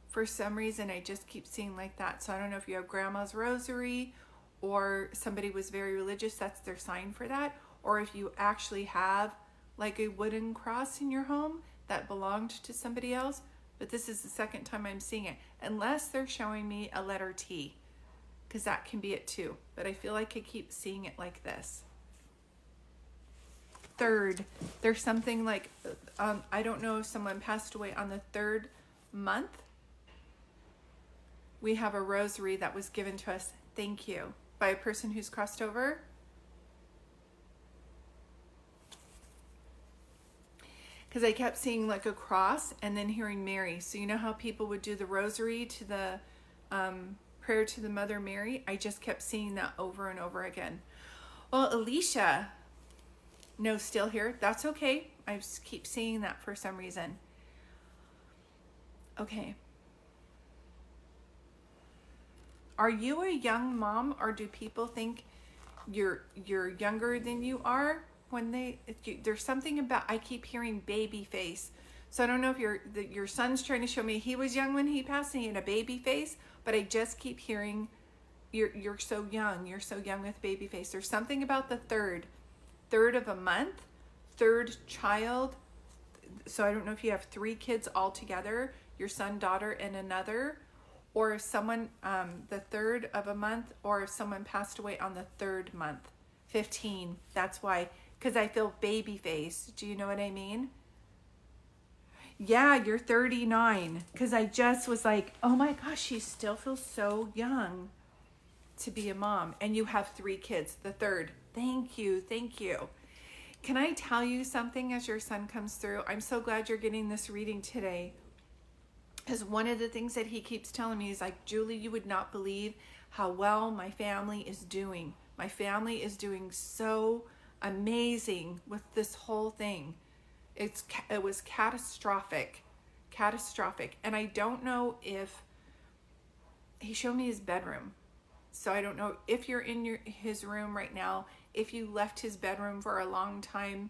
For some reason, I just keep seeing like that. So I don't know if you have grandma's rosary or somebody was very religious, that's their sign for that. Or if you actually have like a wooden cross in your home that belonged to somebody else. But this is the second time I'm seeing it, unless they're showing me a letter T, because that can be it too. But I feel like I keep seeing it like this. Third, there's something like, I don't know if someone passed away on the 3rd month. We have a rosary that was given to us, thank you, by a person who's crossed over. Because I kept seeing like a cross and then hearing Mary. So you know how people would do the rosary to the prayer to the Mother Mary? I just kept seeing that over and over again. Well, Alicia, no, still here. That's okay. I just keep seeing that for some reason. Okay. Are you a young mom, or do people think you're younger than you are? When there's something about, I keep hearing baby face. So I don't know if your son's trying to show me he was young when he passed and he had a baby face, but I just keep hearing you're so young with baby face. There's something about the third of a month, third child. So I don't know if you have 3 kids all together, your son, daughter, and another, or if someone the 3rd of a month, or if someone passed away on the 3rd month. 15. That's why. Because I feel baby face. Do you know what I mean? Yeah, you're 39. Because I just was like, oh my gosh, she still feels so young to be a mom. And you have 3 kids, the 3rd. Thank you. Thank you. Can I tell you something as your son comes through? I'm so glad you're getting this reading today. Because one of the things that he keeps telling me is like, Julie, you would not believe how well my family is doing. My family is doing so amazing with this whole thing. It was catastrophic. And I don't know if he showed me his bedroom. So I don't know if you're in his room right now, if you left his bedroom for a long time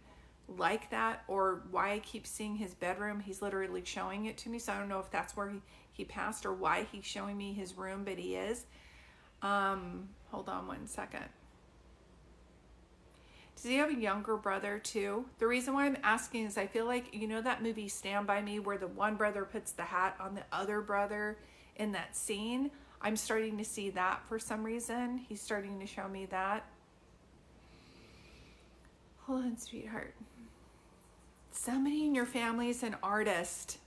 like that, or why I keep seeing his bedroom. He's literally showing it to me. So I don't know if that's where he passed or why he's showing me his room, but he is. Hold on one second. Does he have a younger brother too? The reason why I'm asking is I feel like, you know that movie Stand By Me where the one brother puts the hat on the other brother in that scene? I'm starting to see that for some reason. He's starting to show me that. Hold on, sweetheart. Somebody in your family is an artist.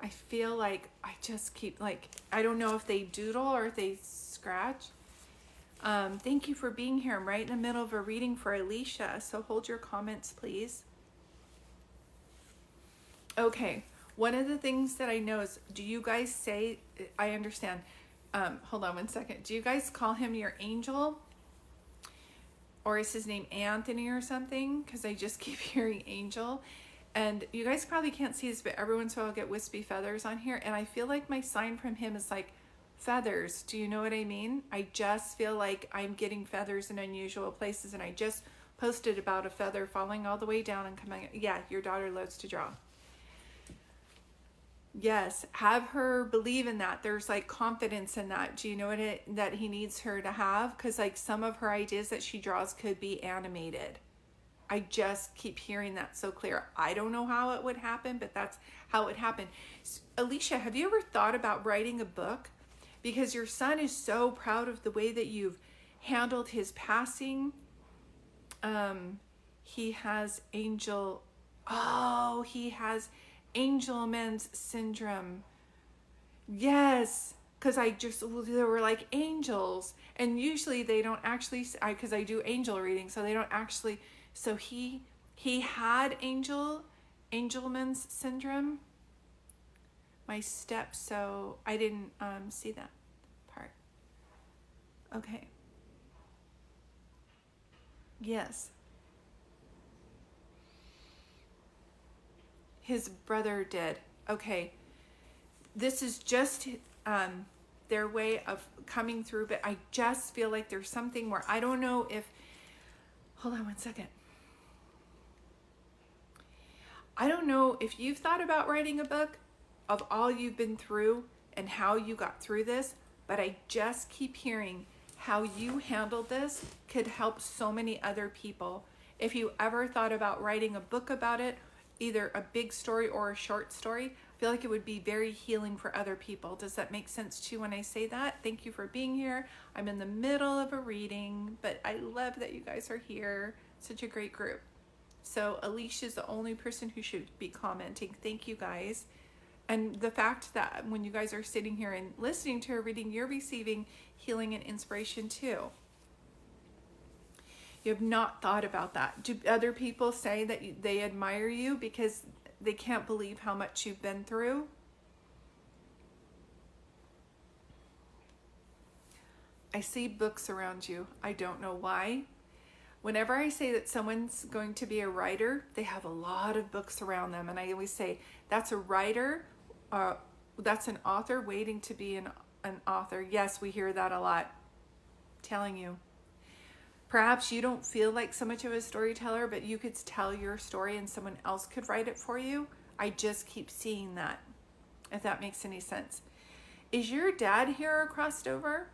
I feel like I just keep like, I don't know if they doodle or if they scratch. Thank you for being here. I'm right in the middle of a reading for Alicia, so hold your comments, please. Okay, One of the things that I know is, do you guys say, I understand, hold on one second. Do you guys call him your angel? Or is his name Anthony or something? Because I just keep hearing angel. And you guys probably can't see this, but every once in a while I'll get wispy feathers on here. And I feel like my sign from him is like feathers. Do you know what I mean? I just feel like I'm getting feathers in unusual places. And I just posted about a feather falling all the way down and coming. Yeah, your daughter loves to draw. Yes, have her believe in that. There's like confidence in that. Do you know that he needs her to have? Because like some of her ideas that she draws could be animated. I just keep hearing that so clear. I don't know how it would happen, but that's how it happened. Alicia, have you ever thought about writing a book? Because your son is so proud of the way that you've handled his passing. He has he has Angelman's syndrome. Yes, because they were like angels. And usually they don't actually, because I do angel reading, so they don't actually, so he had Angelman's syndrome. So I didn't see that part. Okay. Yes. His brother did. Okay. This is just their way of coming through, but I just feel like there's something where I don't know if, hold on one second. I don't know if you've thought about writing a book of all you've been through and how you got through this, but I just keep hearing how you handled this could help so many other people. If you ever thought about writing a book about it, either a big story or a short story, I feel like it would be very healing for other people. Does that make sense to you when I say that? Thank you for being here. I'm in the middle of a reading, but I love that you guys are here. Such a great group. So Alicia's the only person who should be commenting. Thank you guys. And the fact that when you guys are sitting here and listening to a reading, you're receiving healing and inspiration too. You have not thought about that. Do other people say that they admire you because they can't believe how much you've been through? I see books around you. I don't know why. Whenever I say that someone's going to be a writer, they have a lot of books around them. And I always say, that's a writer, that's an author waiting to be an author. Yes, we hear that a lot. I'm telling you. Perhaps you don't feel like so much of a storyteller, but you could tell your story and someone else could write it for you. I just keep seeing that, if that makes any sense. Is your dad here or crossed over?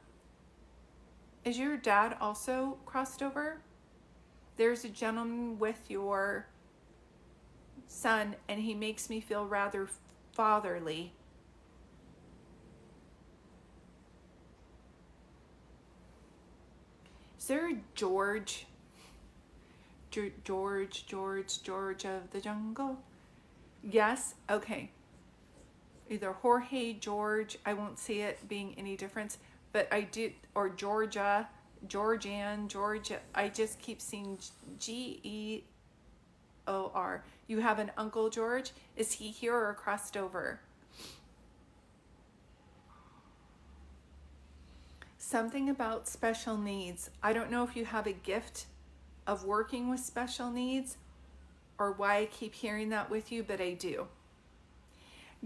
Is your dad also crossed over? There's a gentleman with your son, and he makes me feel rather fatherly. Is there a George? George of the jungle? Yes? Okay. Either Jorge, George, I won't see it being any difference, but I did, or Georgia, Georgian, Georgia. I just keep seeing Geor. You have an Uncle George? Is he here or crossed over? Something about special needs. I don't know if you have a gift of working with special needs or why I keep hearing that with you, but I do.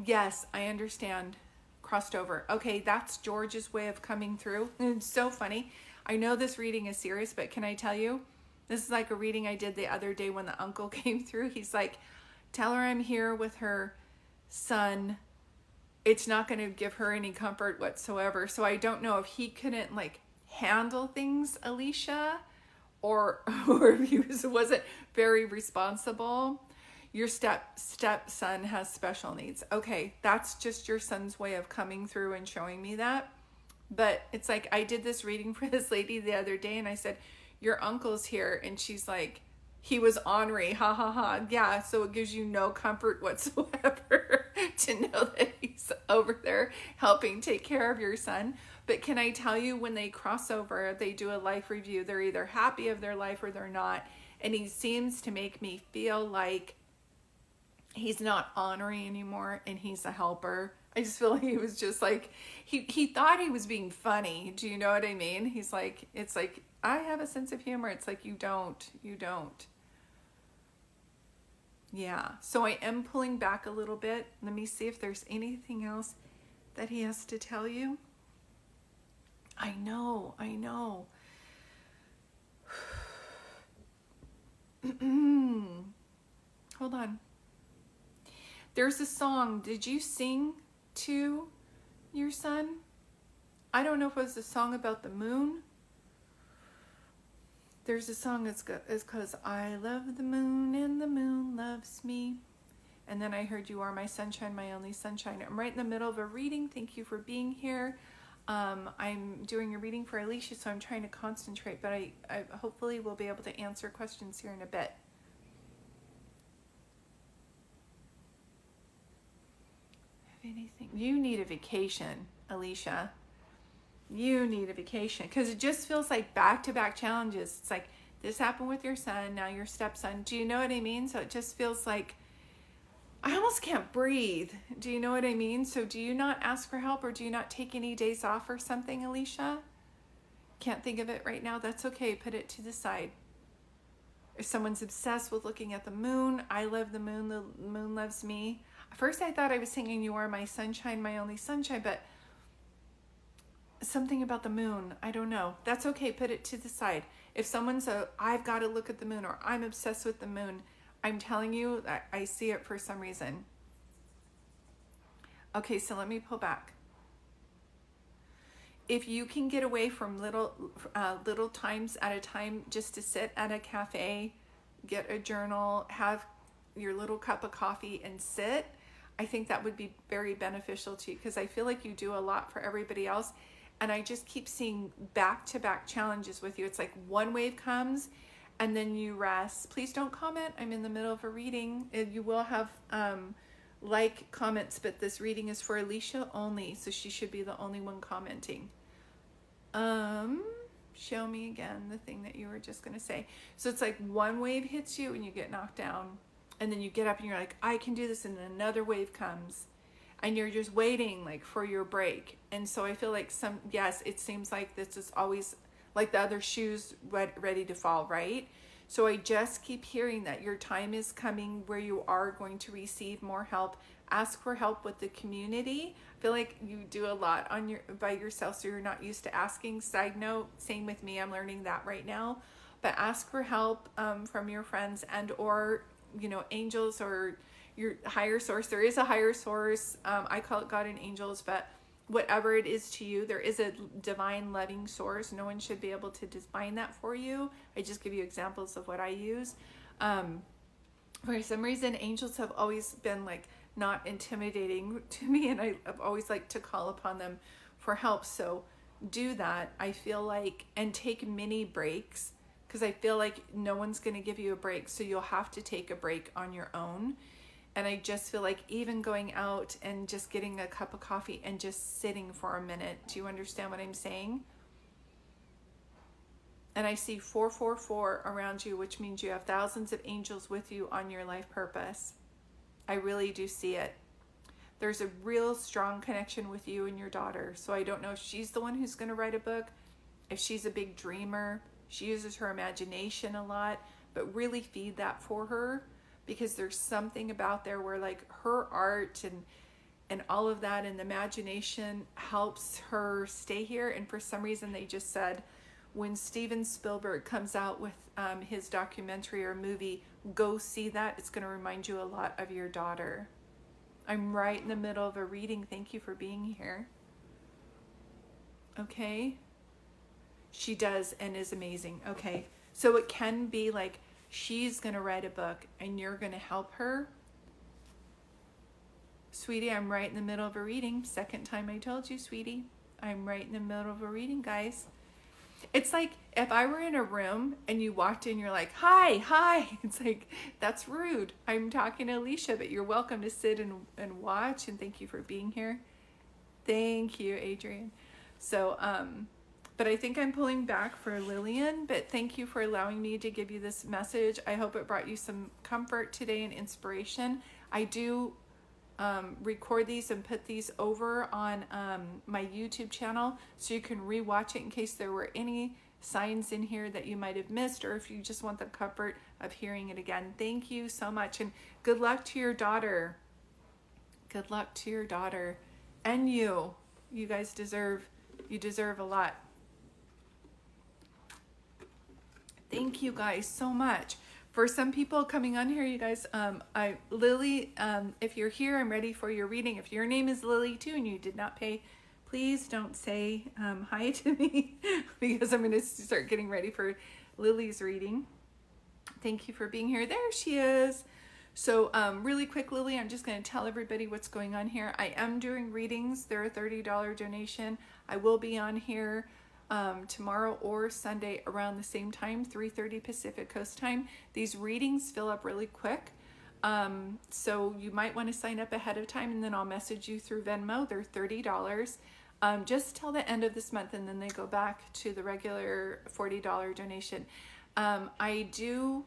Yes, I understand. Crossed over. Okay, that's George's way of coming through. It's so funny. I know this reading is serious, but can I tell you? This is like a reading I did the other day when the uncle came through. He's like, tell her I'm here with her son. It's not going to give her any comfort whatsoever. So I don't know if he couldn't like handle things, Alicia, or if he wasn't very responsible. Your stepson has special needs. Okay, that's just your son's way of coming through and showing me that. But it's like I did this reading for this lady the other day and I said, your uncle's here. And she's like, he was ornery, ha ha ha. Yeah, so it gives you no comfort whatsoever to know that he's over there helping take care of your son. But can I tell you, when they cross over, they do a life review. They're either happy of their life or they're not. And he seems to make me feel like he's not honoring anymore and he's a helper. I just feel like he was just like he thought he was being funny. Do you know what I mean? He's like, it's like, I have a sense of humor. It's like, you don't. You don't. Yeah. So I am pulling back a little bit. Let me see if there's anything else that he has to tell you. I know. I know. Hold on. There's a song. Did you sing to your son? I don't know if it was a song about the moon. There's a song that's because I love the moon and the moon loves me. And then I heard you are my sunshine, my only sunshine. I'm right in the middle of a reading. Thank you for being here. I'm doing a reading for Alicia, so I'm trying to concentrate, but I hopefully will be able to answer questions here in a bit. Anything? You need a vacation, Alicia. You need a vacation, because it just feels like back-to-back challenges. It's like, this happened with your son, now your stepson. Do you know what I mean? So it just feels like I almost can't breathe. Do you know what I mean? So do you not ask for help, or do you not take any days off or something, Alicia? Can't think of it right now. That's okay. Put it to the side. If someone's obsessed with looking at the moon, I love the moon loves me. At first I thought I was singing you are my sunshine, my only sunshine, but something about the moon, I don't know. That's okay. Put it to the side. If someone's I've got to look at the moon, or I'm obsessed with the moon, I'm telling you that I see it for some reason. Okay, so let me pull back. If you can get away from little times at a time, just to sit at a cafe, get a journal, have your little cup of coffee and sit, I think that would be very beneficial to you, because I feel like you do a lot for everybody else. And I just keep seeing back-to-back challenges with you. It's like one wave comes and then you rest. Please don't comment. I'm in the middle of a reading. You will have like comments, but this reading is for Alicia only, so she should be the only one commenting. Show me again the thing that you were just going to say. So it's like one wave hits you and you get knocked down, and then you get up and you're like, I can do this, and another wave comes and you're just waiting like for your break. And so I feel like yes, it seems like this is always like the other shoe's ready to fall, right? So I just keep hearing that your time is coming where you are going to receive more help. Ask for help with the community. I feel like you do a lot by yourself, so you're not used to asking. Side note, same with me. I'm learning that right now. But ask for help from your friends or angels, or your higher source. There is a higher source. I call it God and angels, but whatever it is to you, there is a divine loving source. No one should be able to define that for you. I just give you examples of what I use. For some reason, angels have always been like not intimidating to me, and I've always liked to call upon them for help. So do that. I feel like, and take mini breaks, because I feel like no one's going to give you a break, so you'll have to take a break on your own. And I just feel like even going out and just getting a cup of coffee and just sitting for a minute. Do you understand what I'm saying? And I see 444 around you, which means you have thousands of angels with you on your life purpose. I really do see it. There's a real strong connection with you and your daughter. So I don't know if she's the one who's going to write a book, if she's a big dreamer. She uses her imagination a lot, but really feed that for her, because there's something about there where like her art and all of that and the imagination helps her stay here. And for some reason, they just said when Steven Spielberg comes out with his documentary or movie, go see that. It's going to remind you a lot of your daughter. I'm right in the middle of a reading. Thank you for being here. Okay. She does and is amazing. Okay. So it can be like she's going to write a book and you're going to help her. Sweetie, I'm right in the middle of a reading. Second time I told you, sweetie. I'm right in the middle of a reading, guys. It's like if I were in a room and you walked in, you're like, hi. It's like, that's rude. I'm talking to Alicia, but you're welcome to sit and watch. And thank you for being here. Thank you, Adrian. So, but I think I'm pulling back for Lillian, but thank you for allowing me to give you this message. I hope it brought you some comfort today and inspiration. I do record these and put these over on my YouTube channel so you can rewatch it in case there were any signs in here that you might have missed, or if you just want the comfort of hearing it again. Thank you so much, and good luck to your daughter. Good luck to your daughter and you. You guys deserve a lot. Thank you guys so much. For some people coming on here, you guys, Lily, if you're here, I'm ready for your reading. If your name is Lily too and you did not pay, please don't say hi to me because I'm going to start getting ready for Lily's reading. Thank you for being here. There she is. So really quick, Lily, I'm just going to tell everybody what's going on here. I am doing readings. They're a $30 donation. I will be on here tomorrow or Sunday around the same time, 3:30 Pacific Coast time. These readings fill up really quick. So you might want to sign up ahead of time, and then I'll message you through Venmo. They're $30 just till the end of this month, and then they go back to the regular $40 donation. I do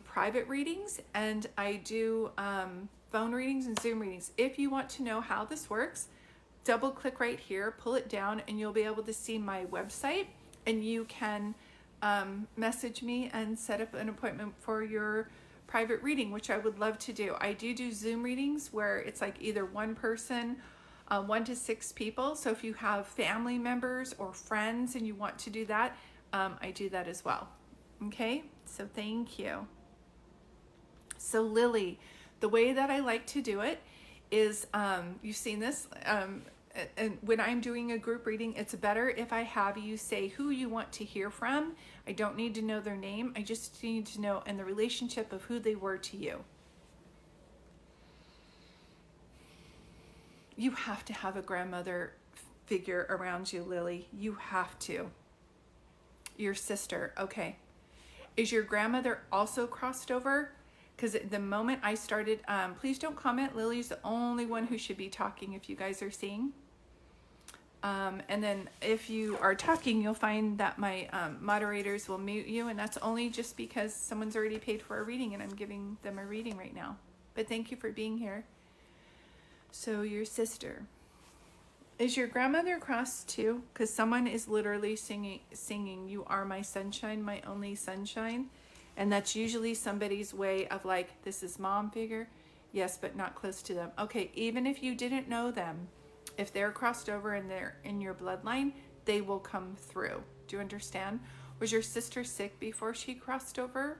private readings, and I do phone readings and Zoom readings. If you want to know how this works, double click right here, pull it down, and you'll be able to see my website, and you can message me and set up an appointment for your private reading, which I would love to do. I do Zoom readings where it's like either one person, 1 to 6 people. So if you have family members or friends and you want to do that, I do that as well. Okay, so thank you. So Lily, the way that I like to do it is, you've seen this, and when I'm doing a group reading, it's better if I have you say who you want to hear from. I don't need to know their name. I just need to know in the relationship of who they were to you. You have to have a grandmother figure around you, Lily. You have to. Your sister, okay. Is your grandmother also crossed over? Because the moment I started, please don't comment. Lily's the only one who should be talking if you guys are seeing. And then if you are talking, you'll find that my moderators will mute you, and that's only just because someone's already paid for a reading and I'm giving them a reading right now. But thank you for being here. So your sister. Is your grandmother crossed too? Because someone is literally singing, "You are my sunshine, my only sunshine." And that's usually somebody's way of like, this is mom figure. Yes, but not close to them. Okay, even if you didn't know them, if they're crossed over and they're in your bloodline, they will come through. Do you understand? Was your sister sick before she crossed over?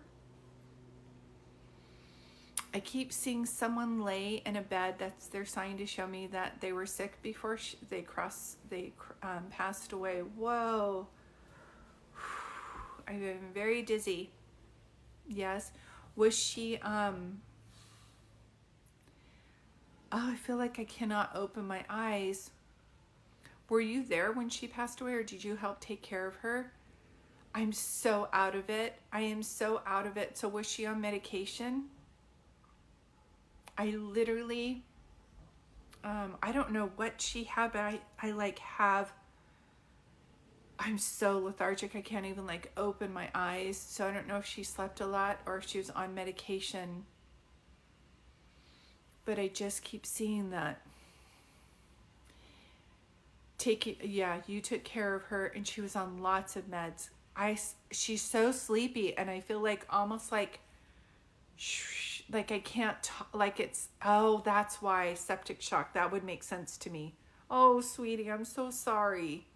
I keep seeing someone lay in a bed. That's their sign to show me that they were sick before they passed away. Whoa. I've been very dizzy. Yes. Was she, oh, I feel like I cannot open my eyes. Were you there when she passed away, or did you help take care of her? I'm so out of it. I am so out of it. So was she on medication? I literally, I don't know what she had, but I like have, I'm so lethargic. I can't even like open my eyes. So I don't know if she slept a lot or if she was on medication. But I just keep seeing that. Yeah, you took care of her and she was on lots of meds. She's so sleepy, and I feel like almost like I can't talk, like it's, oh, that's why septic shock. That would make sense to me. Oh, sweetie, I'm so sorry.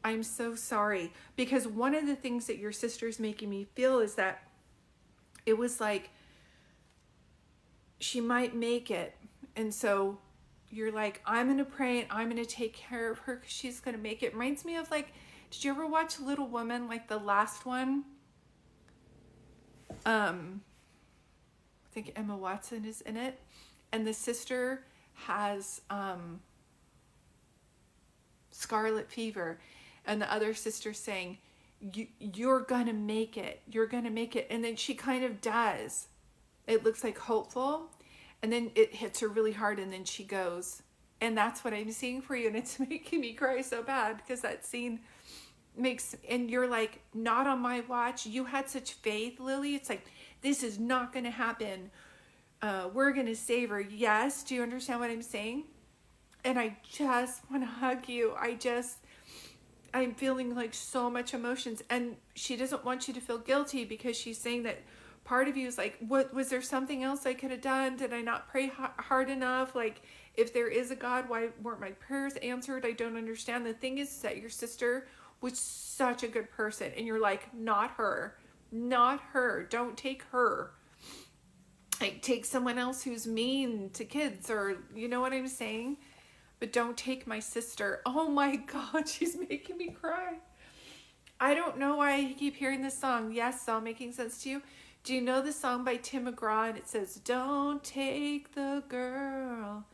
I'm so sorry. Because one of the things that your sister's making me feel is that it was like she might make it. And so you're like, I'm going to pray and I'm going to take care of her because she's going to make it. Reminds me of like, did you ever watch Little Women, like the last one? I think Emma Watson is in it. And the sister has scarlet fever. And the other sister saying, you're going to make it. You're going to make it. And then she kind of does. It looks like hopeful. And then it hits her really hard, and then she goes. And that's what I'm seeing for you. And it's making me cry so bad because that scene makes, and you're like, not on my watch. You had such faith, Lily. It's like, this is not going to happen. we're going to save her. Yes. Do you understand what I'm saying? And I just want to hug you. I'm feeling like so much emotions. And she doesn't want you to feel guilty because she's saying that part of you is like, what, was there something else I could have done? Did I not pray hard enough? Like, if there is a God, why weren't my prayers answered? I don't understand. The thing is that your sister was such a good person. And you're like, not her. Not her. Don't take her. Like, take someone else who's mean to kids, or you know what I'm saying? But don't take my sister. Oh my God, she's making me cry. I don't know why I keep hearing this song. Yes, it's all making sense to you. Do you know the song by Tim McGraw? And it says, don't take the girl.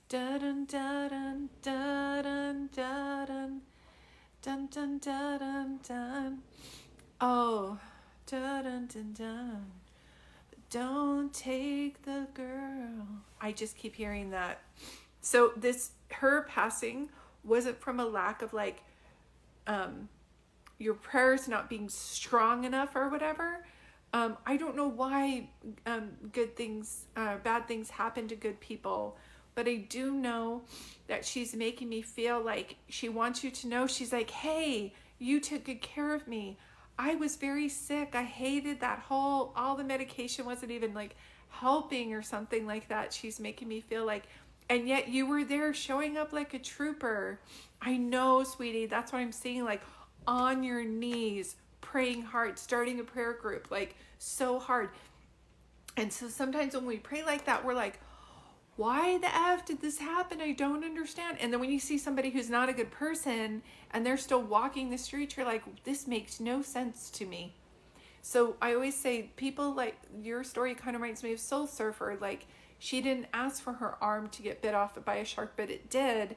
Dun dun dun dun dun dun dun dun dun dun. Oh, dun dun dun dun. Don't take the girl. I just keep hearing that. So her passing wasn't from a lack of like, your prayers not being strong enough or whatever. I don't know why bad things happen to good people, but I do know that she's making me feel like she wants you to know. She's like, hey, you took good care of me. I was very sick. I hated all the medication wasn't even like helping or something like that. She's making me feel like, and yet you were there showing up like a trooper. I know, sweetie. That's what I'm saying. Like, on your knees, praying hard, starting a prayer group, like so hard. And so sometimes when we pray like that, we're like, why the F did this happen? I don't understand. And then when you see somebody who's not a good person and they're still walking the street, you're like, this makes no sense to me. So I always say, people, like, your story kind of reminds me of Soul Surfer. Like, she didn't ask for her arm to get bit off by a shark, but it did.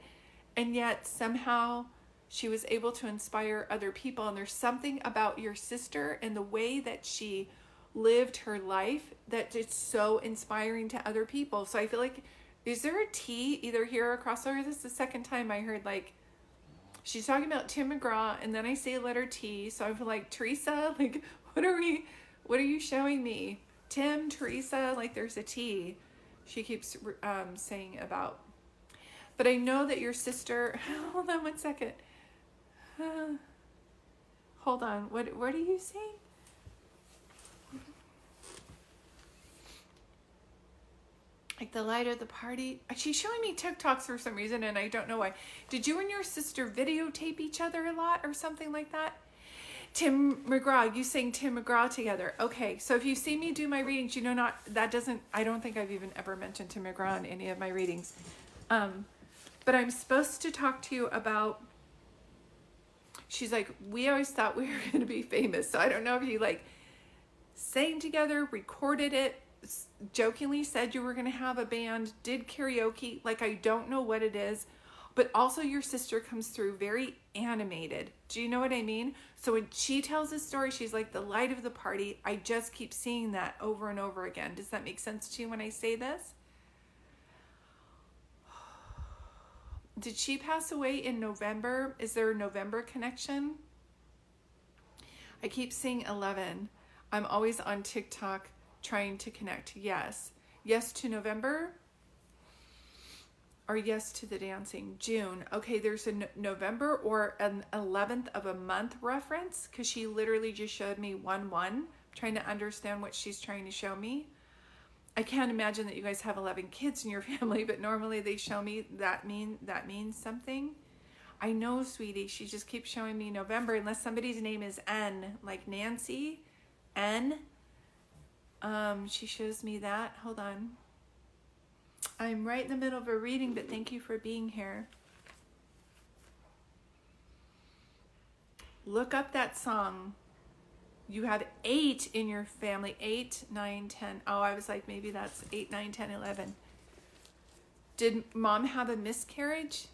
And yet somehow she was able to inspire other people. And there's something about your sister and the way that she lived her life that it's so inspiring to other people. So I feel like, is there a T either here or crossover? This is the second time I heard, like, she's talking about Tim McGraw, and then I say a letter T. So I feel like, Teresa, like, what are you showing me? Tim, Teresa, like there's a T. She keeps saying about. But I know that your sister, hold on one second. Hold on, what are you saying? Like the light of the party. She's showing me TikToks for some reason, and I don't know why. Did you and your sister videotape each other a lot or something like that? Tim McGraw, you sang Tim McGraw together. Okay, so if you see me do my readings, you know I don't think I've even ever mentioned Tim McGraw in any of my readings. But I'm supposed to talk to you about, she's like, we always thought we were going to be famous. So I don't know if you like sang together, recorded it, jokingly said you were going to have a band, did karaoke. Like, I don't know what it is. But also your sister comes through very animated. Do you know what I mean? So when she tells this story, she's like the light of the party. I just keep seeing that over and over again. Does that make sense to you when I say this? Did she pass away in November? Is there a November connection? I keep seeing 11. I'm always on TikTok trying to connect. Yes. Yes to November? Or yes to the dancing? June. Okay, there's a November or an 11th of a month reference, because she literally just showed me 1-1. I'm trying to understand what she's trying to show me. I can't imagine that you guys have 11 kids in your family, but normally they show me that means something. I know, sweetie. She just keeps showing me November, unless somebody's name is N, like Nancy. N. She shows me that. Hold on. I'm right in the middle of a reading, but thank you for being here. Look up that song. You have 8 in your family. 8, 9, 10. Oh, I was like, maybe that's 8, 9, 10, 11. Did mom have a miscarriage?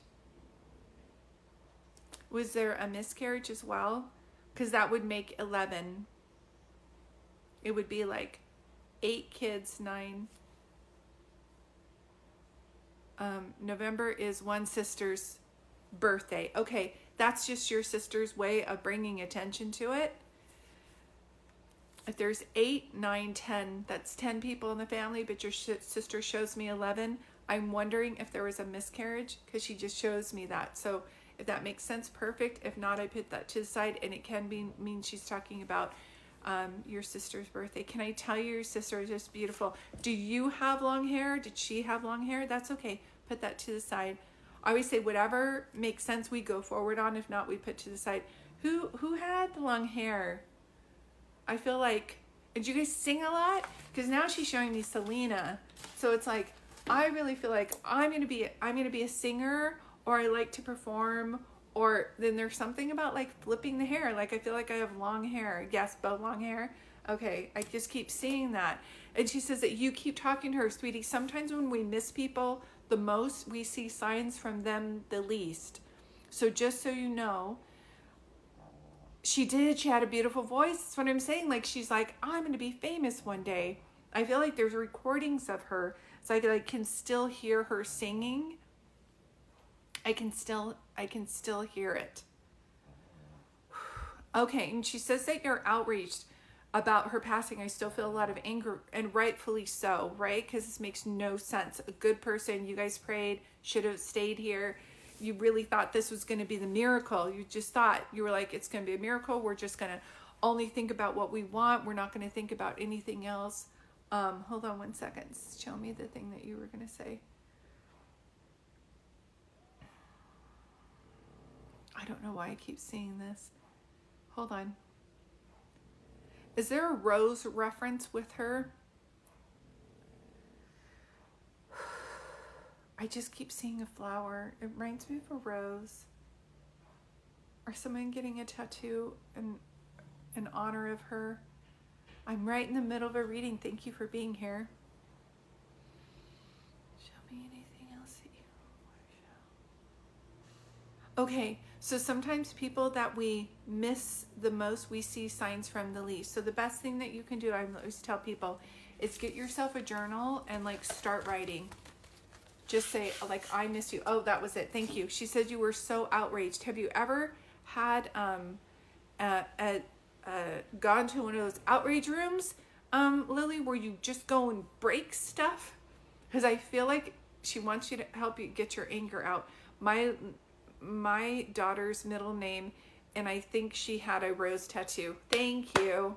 Was there a miscarriage as well? Because that would make 11. It would be like 8 kids, 9. November is one sister's birthday. Okay, that's just your sister's way of bringing attention to it. If there's 8, 9, 10, that's 10 people in the family, but your sister shows me 11, I'm wondering if there was a miscarriage, because she just shows me that. So if that makes sense, perfect. If not, I put that to the side, and it can mean she's talking about your sister's birthday. Can I tell you, your sister is just beautiful. Do you have long hair? Did she have long hair? That's okay. Put that to the side. I always say whatever makes sense we go forward on. If not, we put to the side. Who had the long hair? I feel like, did you guys sing a lot? Because now she's showing me Selena. So it's like, I really feel like I'm gonna be a singer, or I like to perform, or then there's something about like flipping the hair. Like I feel like I have long hair. Yes, bow long hair. Okay, I just keep seeing that. And she says that you keep talking to her, sweetie. Sometimes when we miss people the most, we see signs from them the least. So just so you know, she had a beautiful voice. That's what I'm saying. Like she's like, I'm going to be famous one day. I feel like there's recordings of her. So I can still hear her singing. I can still hear it. Okay, and she says that you're outraged about her passing. I still feel a lot of anger, and rightfully so, right? Because this makes no sense. A good person, you guys prayed, should have stayed here. You really thought this was going to be the miracle. You just thought, you were like, it's going to be a miracle. We're just going to only think about what we want. We're not going to think about anything else. Hold on 1 second. Show me the thing that you were going to say. I don't know why I keep seeing this. Hold on. Is there a rose reference with her? I just keep seeing a flower. It reminds me of a rose. Or someone getting a tattoo in honor of her. I'm right in the middle of a reading. Thank you for being here. Show me anything else that you want to show. Okay, so sometimes people that we miss the most, we see signs from the least. So the best thing that you can do, I always tell people, is get yourself a journal and like start writing. Just say like, I miss you. Oh, that was it. Thank you. She said you were so outraged. Have you ever had gone to one of those outrage rooms, Lily, where you just go and break stuff? Because I feel like she wants you to help you get your anger out. My daughter's middle name, and I think she had a rose tattoo. Thank you.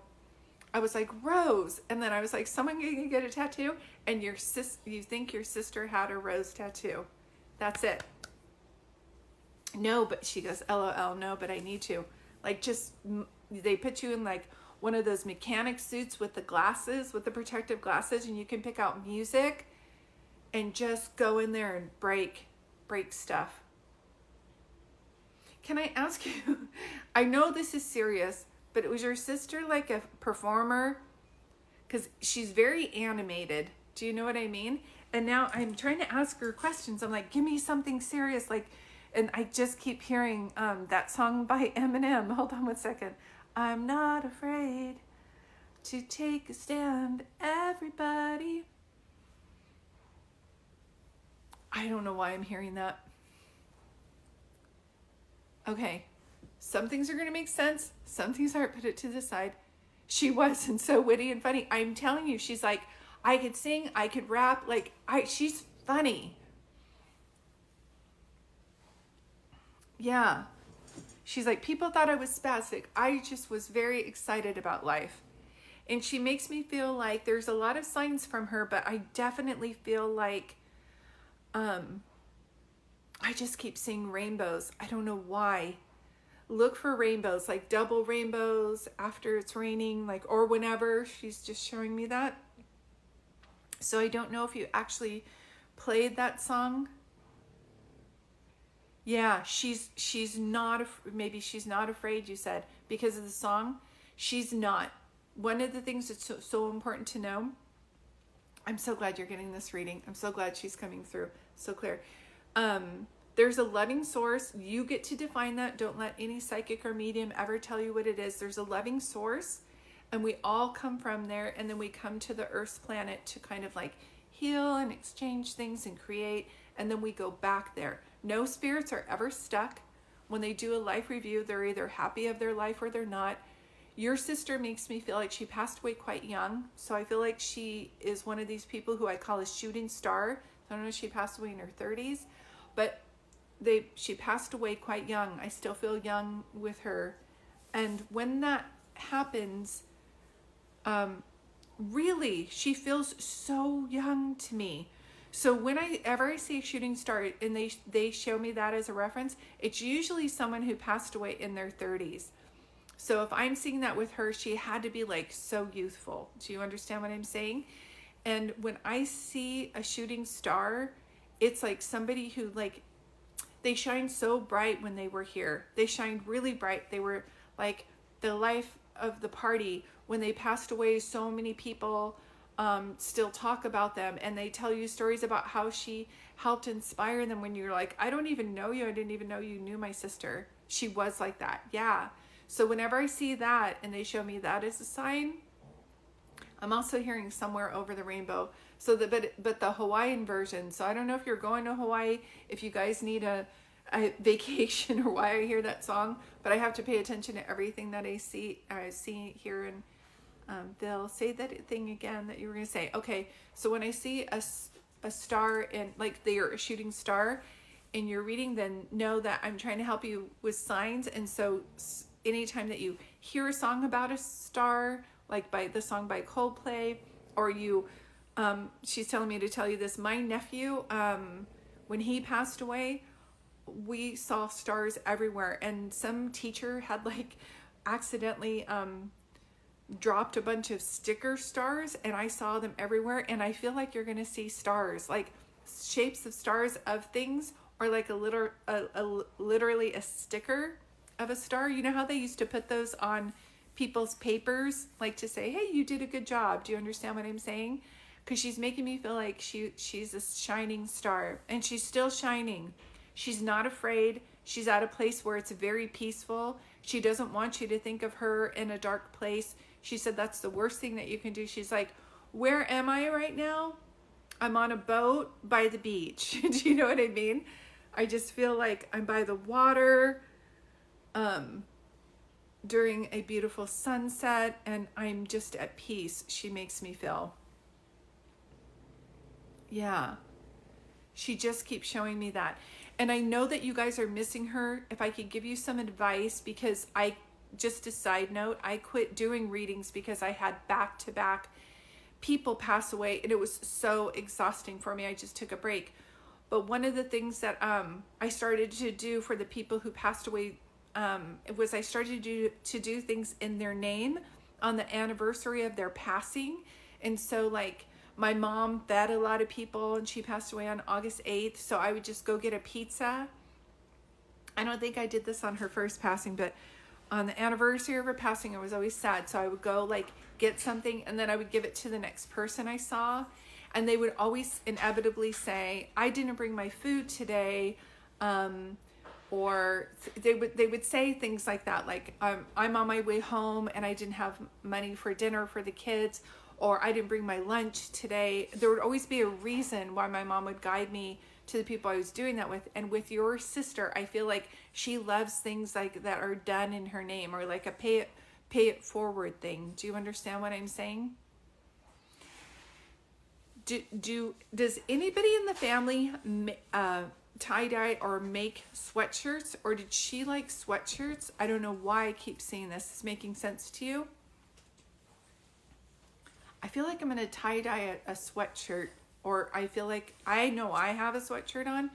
I was like, Rose. And then I was like, someone can get a tattoo? And you think your sister had a rose tattoo. That's it. No, but she goes, LOL, no, but I need to. Like, just, they put you in like one of those mechanic suits with the glasses, with the protective glasses, and you can pick out music and just go in there and break stuff. Can I ask you, I know this is serious, but was your sister like a performer? Because she's very animated. Do you know what I mean? And now I'm trying to ask her questions. I'm like, give me something serious. Like, and I just keep hearing that song by Eminem. Hold on 1 second. I'm not afraid to take a stand, everybody. I don't know why I'm hearing that. Okay, some things are going to make sense. Some things aren't. Put it to the side. She wasn't so witty and funny. I'm telling you, she's like, I could sing, I could rap. Like, she's funny. Yeah. She's like, people thought I was spastic. I just was very excited about life. And she makes me feel like there's a lot of signs from her, but I definitely feel like I just keep seeing rainbows. I don't know why. Look for rainbows, like double rainbows after it's raining, like, or whenever. She's just showing me that. So I don't know if you actually played that song. Yeah, she's not, maybe she's not afraid, you said, because of the song. She's not. One of the things that's so important to know, I'm so glad you're getting this reading. I'm so glad she's coming through so clear. There's a loving source. You get to define that. Don't let any psychic or medium ever tell you what it is. There's a loving source, and we all come from there, and then we come to the Earth's planet to kind of like heal and exchange things and create, and then we go back there. No spirits are ever stuck. When they do a life review, they're either happy of their life or they're not. Your sister makes me feel like she passed away quite young. So I feel like she is one of these people who I call a shooting star. I don't know if she passed away in her 30s, but she passed away quite young. I still feel young with her. And when that happens, really, she feels so young to me. So whenever I see a shooting star and they show me that as a reference, it's usually someone who passed away in their 30s. So if I'm seeing that with her, she had to be like so youthful. Do you understand what I'm saying? And when I see a shooting star, it's like somebody who like, they shined so bright when they were here. They shined really bright. They were like the life of the party. When they passed away, so many people still talk about them, and they tell you stories about how she helped inspire them when you're like, I don't even know you. I didn't even know you knew my sister. She was like that. Yeah. So whenever I see that and they show me that as a sign, I'm also hearing somewhere over the rainbow. So but the Hawaiian version. So I don't know if you're going to Hawaii, if you guys need a vacation or why I hear that song, but I have to pay attention to everything that I see here. And they'll say that thing again that you were going to say. Okay. So when I see a star and like they're a shooting star in your reading, then know that I'm trying to help you with signs. And so anytime that you hear a song about a star, like by the song by Coldplay, or she's telling me to tell you this, my nephew, when he passed away, we saw stars everywhere, and some teacher had like accidentally dropped a bunch of sticker stars, and I saw them everywhere. And I feel like you're going to see stars, like shapes of stars of things, or like literally a sticker of a star. You know how they used to put those on people's papers, like to say, hey, you did a good job. Do you understand what I'm saying? Because she's making me feel like she's a shining star, and she's still shining. She's not afraid. She's at a place where it's very peaceful. She doesn't want you to think of her in a dark place. She said that's the worst thing that you can do. She's like, where am I right now? I'm on a boat by the beach. Do you know what I mean? I just feel like I'm by the water during a beautiful sunset, and I'm just at peace. She makes me feel. Yeah. She just keeps showing me that. And I know that you guys are missing her. If I could give you some advice, because just a side note, I quit doing readings because I had back-to-back people pass away, and it was so exhausting for me. I just took a break. But one of the things that I started to do for the people who passed away was I started to do things in their name on the anniversary of their passing. And so like my mom fed a lot of people, and she passed away on August 8th. So I would just go get a pizza. I don't think I did this on her first passing, but on the anniversary of her passing, I was always sad. So I would go like get something, and then I would give it to the next person I saw. And they would always inevitably say, I didn't bring my food today. Or they would say things like that, like I'm on my way home and I didn't have money for dinner for the kids, or I didn't bring my lunch today. There would always be a reason why my mom would guide me to the people I was doing that with. And with your sister, I feel like she loves things like that are done in her name, or like a pay it forward thing. Do you understand what I'm saying? Does anybody in the family tie-dye or make sweatshirts, or did she like sweatshirts? I don't know why I keep seeing this. Is making sense to you? I feel like I'm going to tie-dye a sweatshirt, or I feel like I know I have a sweatshirt on,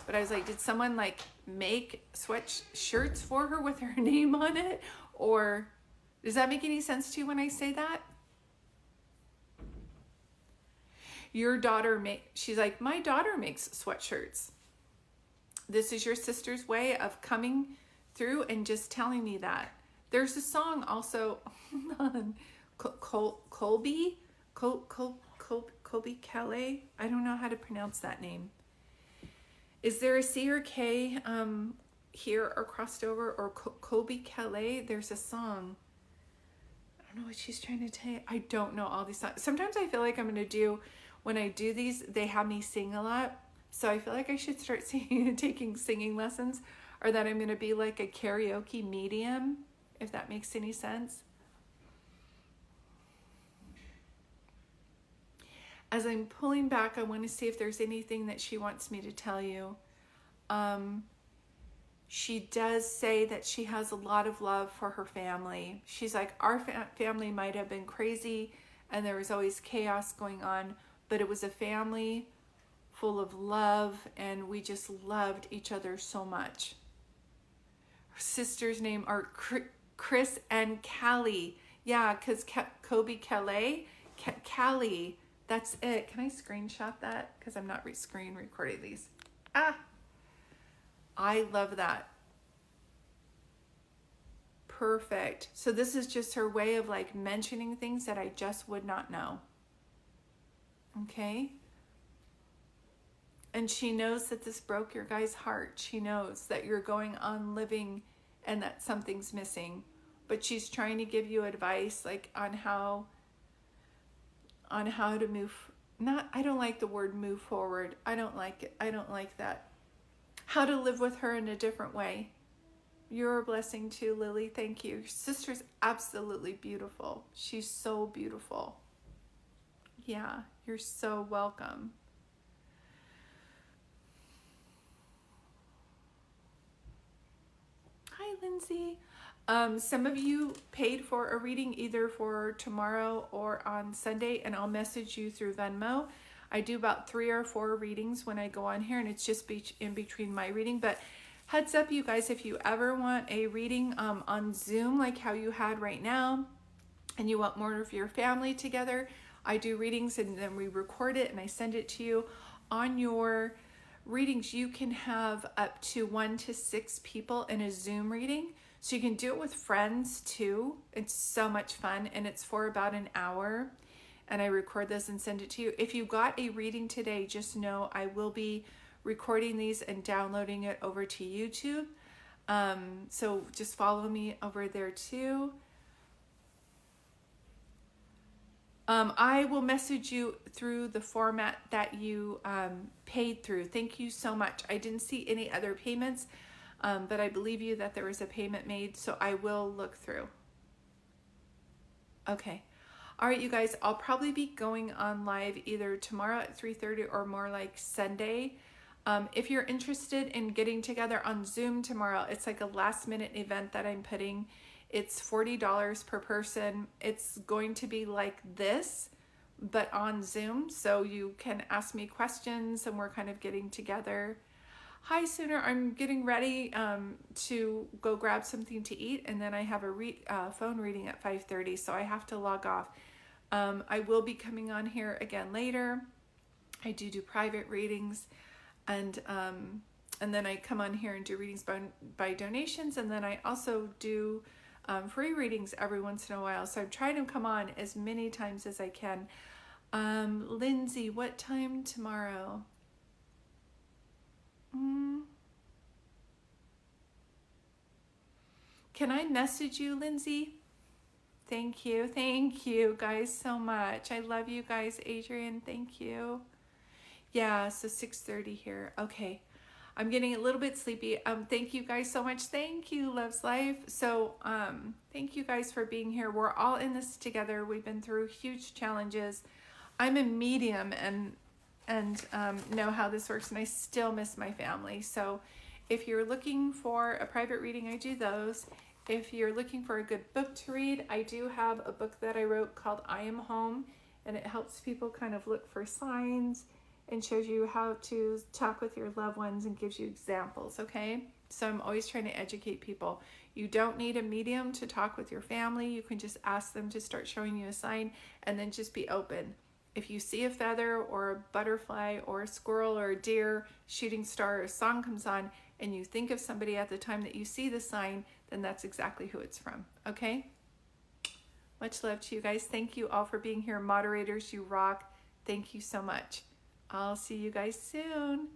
but I was like, did someone like make sweatshirts for her with her name on it? Or does that make any sense to you when I say that? Your daughter she's like, my daughter makes sweatshirts. This is your sister's way of coming through and just telling me that. There's a song also, Colby Kelly. I don't know how to pronounce that name. Is there a C or K here or crossed over, or Colby Kelly? There's a song. I don't know what she's trying to tell you. I don't know all these songs. Sometimes I feel like I'm going to do, when I do these, they have me sing a lot. So I feel like I should start taking singing lessons, or that I'm going to be like a karaoke medium, if that makes any sense. as I'm pulling back, I want to see if there's anything that she wants me to tell you. She does say that she has a lot of love for her family. She's like, our family might have been crazy and there was always chaos going on, but it was a family full of love and we just loved each other so much. Her sisters' name are Chris and Callie. Yeah, because Kobe Calais, Callie, that's it. Can I screenshot that? Because I'm not screen recording these. I love that. Perfect. So this is just her way of like mentioning things that I just would not know. Okay. And she knows that this broke your guy's heart. She knows that you're going on living and that something's missing. But she's trying to give you advice like on how to move. I don't like the word move forward. I don't like it. I don't like that. How to live with her in a different way. You're a blessing too, Lily. Thank you. Your sister's absolutely beautiful. She's so beautiful. Yeah, you're so welcome. Hi, Lindsay. Some of you paid for a reading either for tomorrow or on Sunday, and I'll message you through Venmo. I do about 3 or 4 readings when I go on here, and it's just in between my reading. But heads up, you guys, if you ever want a reading on Zoom like how you had right now, and you want more of your family together, I do readings and then we record it and I send it to you. On your readings, you can have up to 1 to 6 people in a Zoom reading. So you can do it with friends too. It's so much fun and it's for about an hour. And I record this and send it to you. If you got a reading today, just know I will be recording these and downloading it over to YouTube. So just follow me over there too. I will message you through the format that you paid through. Thank you so much. I didn't see any other payments, but I believe you that there was a payment made, so I will look through. Okay. All right, you guys, I'll probably be going on live either tomorrow at 3:30 or more like Sunday. If you're interested in getting together on Zoom tomorrow, it's like a last minute event that I'm putting. It's $40 per person. It's going to be like this, but on Zoom. So you can ask me questions and we're kind of getting together. Hi, Sooner. I'm getting ready to go grab something to eat. And then I have a phone reading at 5:30. So I have to log off. I will be coming on here again later. I do private readings. And then I come on here and do readings by donations. And then I also do free readings every once in a while. So I'm trying to come on as many times as I can. Lindsay, what time tomorrow? Can I message you, Lindsay? Thank you. Thank you guys so much. I love you guys. Adrian, thank you. Yeah, so 6:30 here. Okay. I'm getting a little bit sleepy. Thank you guys so much. Thank you, Love's Life. So, thank you guys for being here. We're all in this together. We've been through huge challenges. I'm a medium and know how this works, and I still miss my family. So, if you're looking for a private reading, I do those. If you're looking for a good book to read, I do have a book that I wrote called I Am Home, and it helps people kind of look for signs and shows you how to talk with your loved ones and gives you examples, okay? So I'm always trying to educate people. You don't need a medium to talk with your family. You can just ask them to start showing you a sign and then just be open. If you see a feather or a butterfly or a squirrel or a deer, shooting star, or a song comes on and you think of somebody at the time that you see the sign, then that's exactly who it's from, okay? Much love to you guys. Thank you all for being here. Moderators, you rock. Thank you so much. I'll see you guys soon.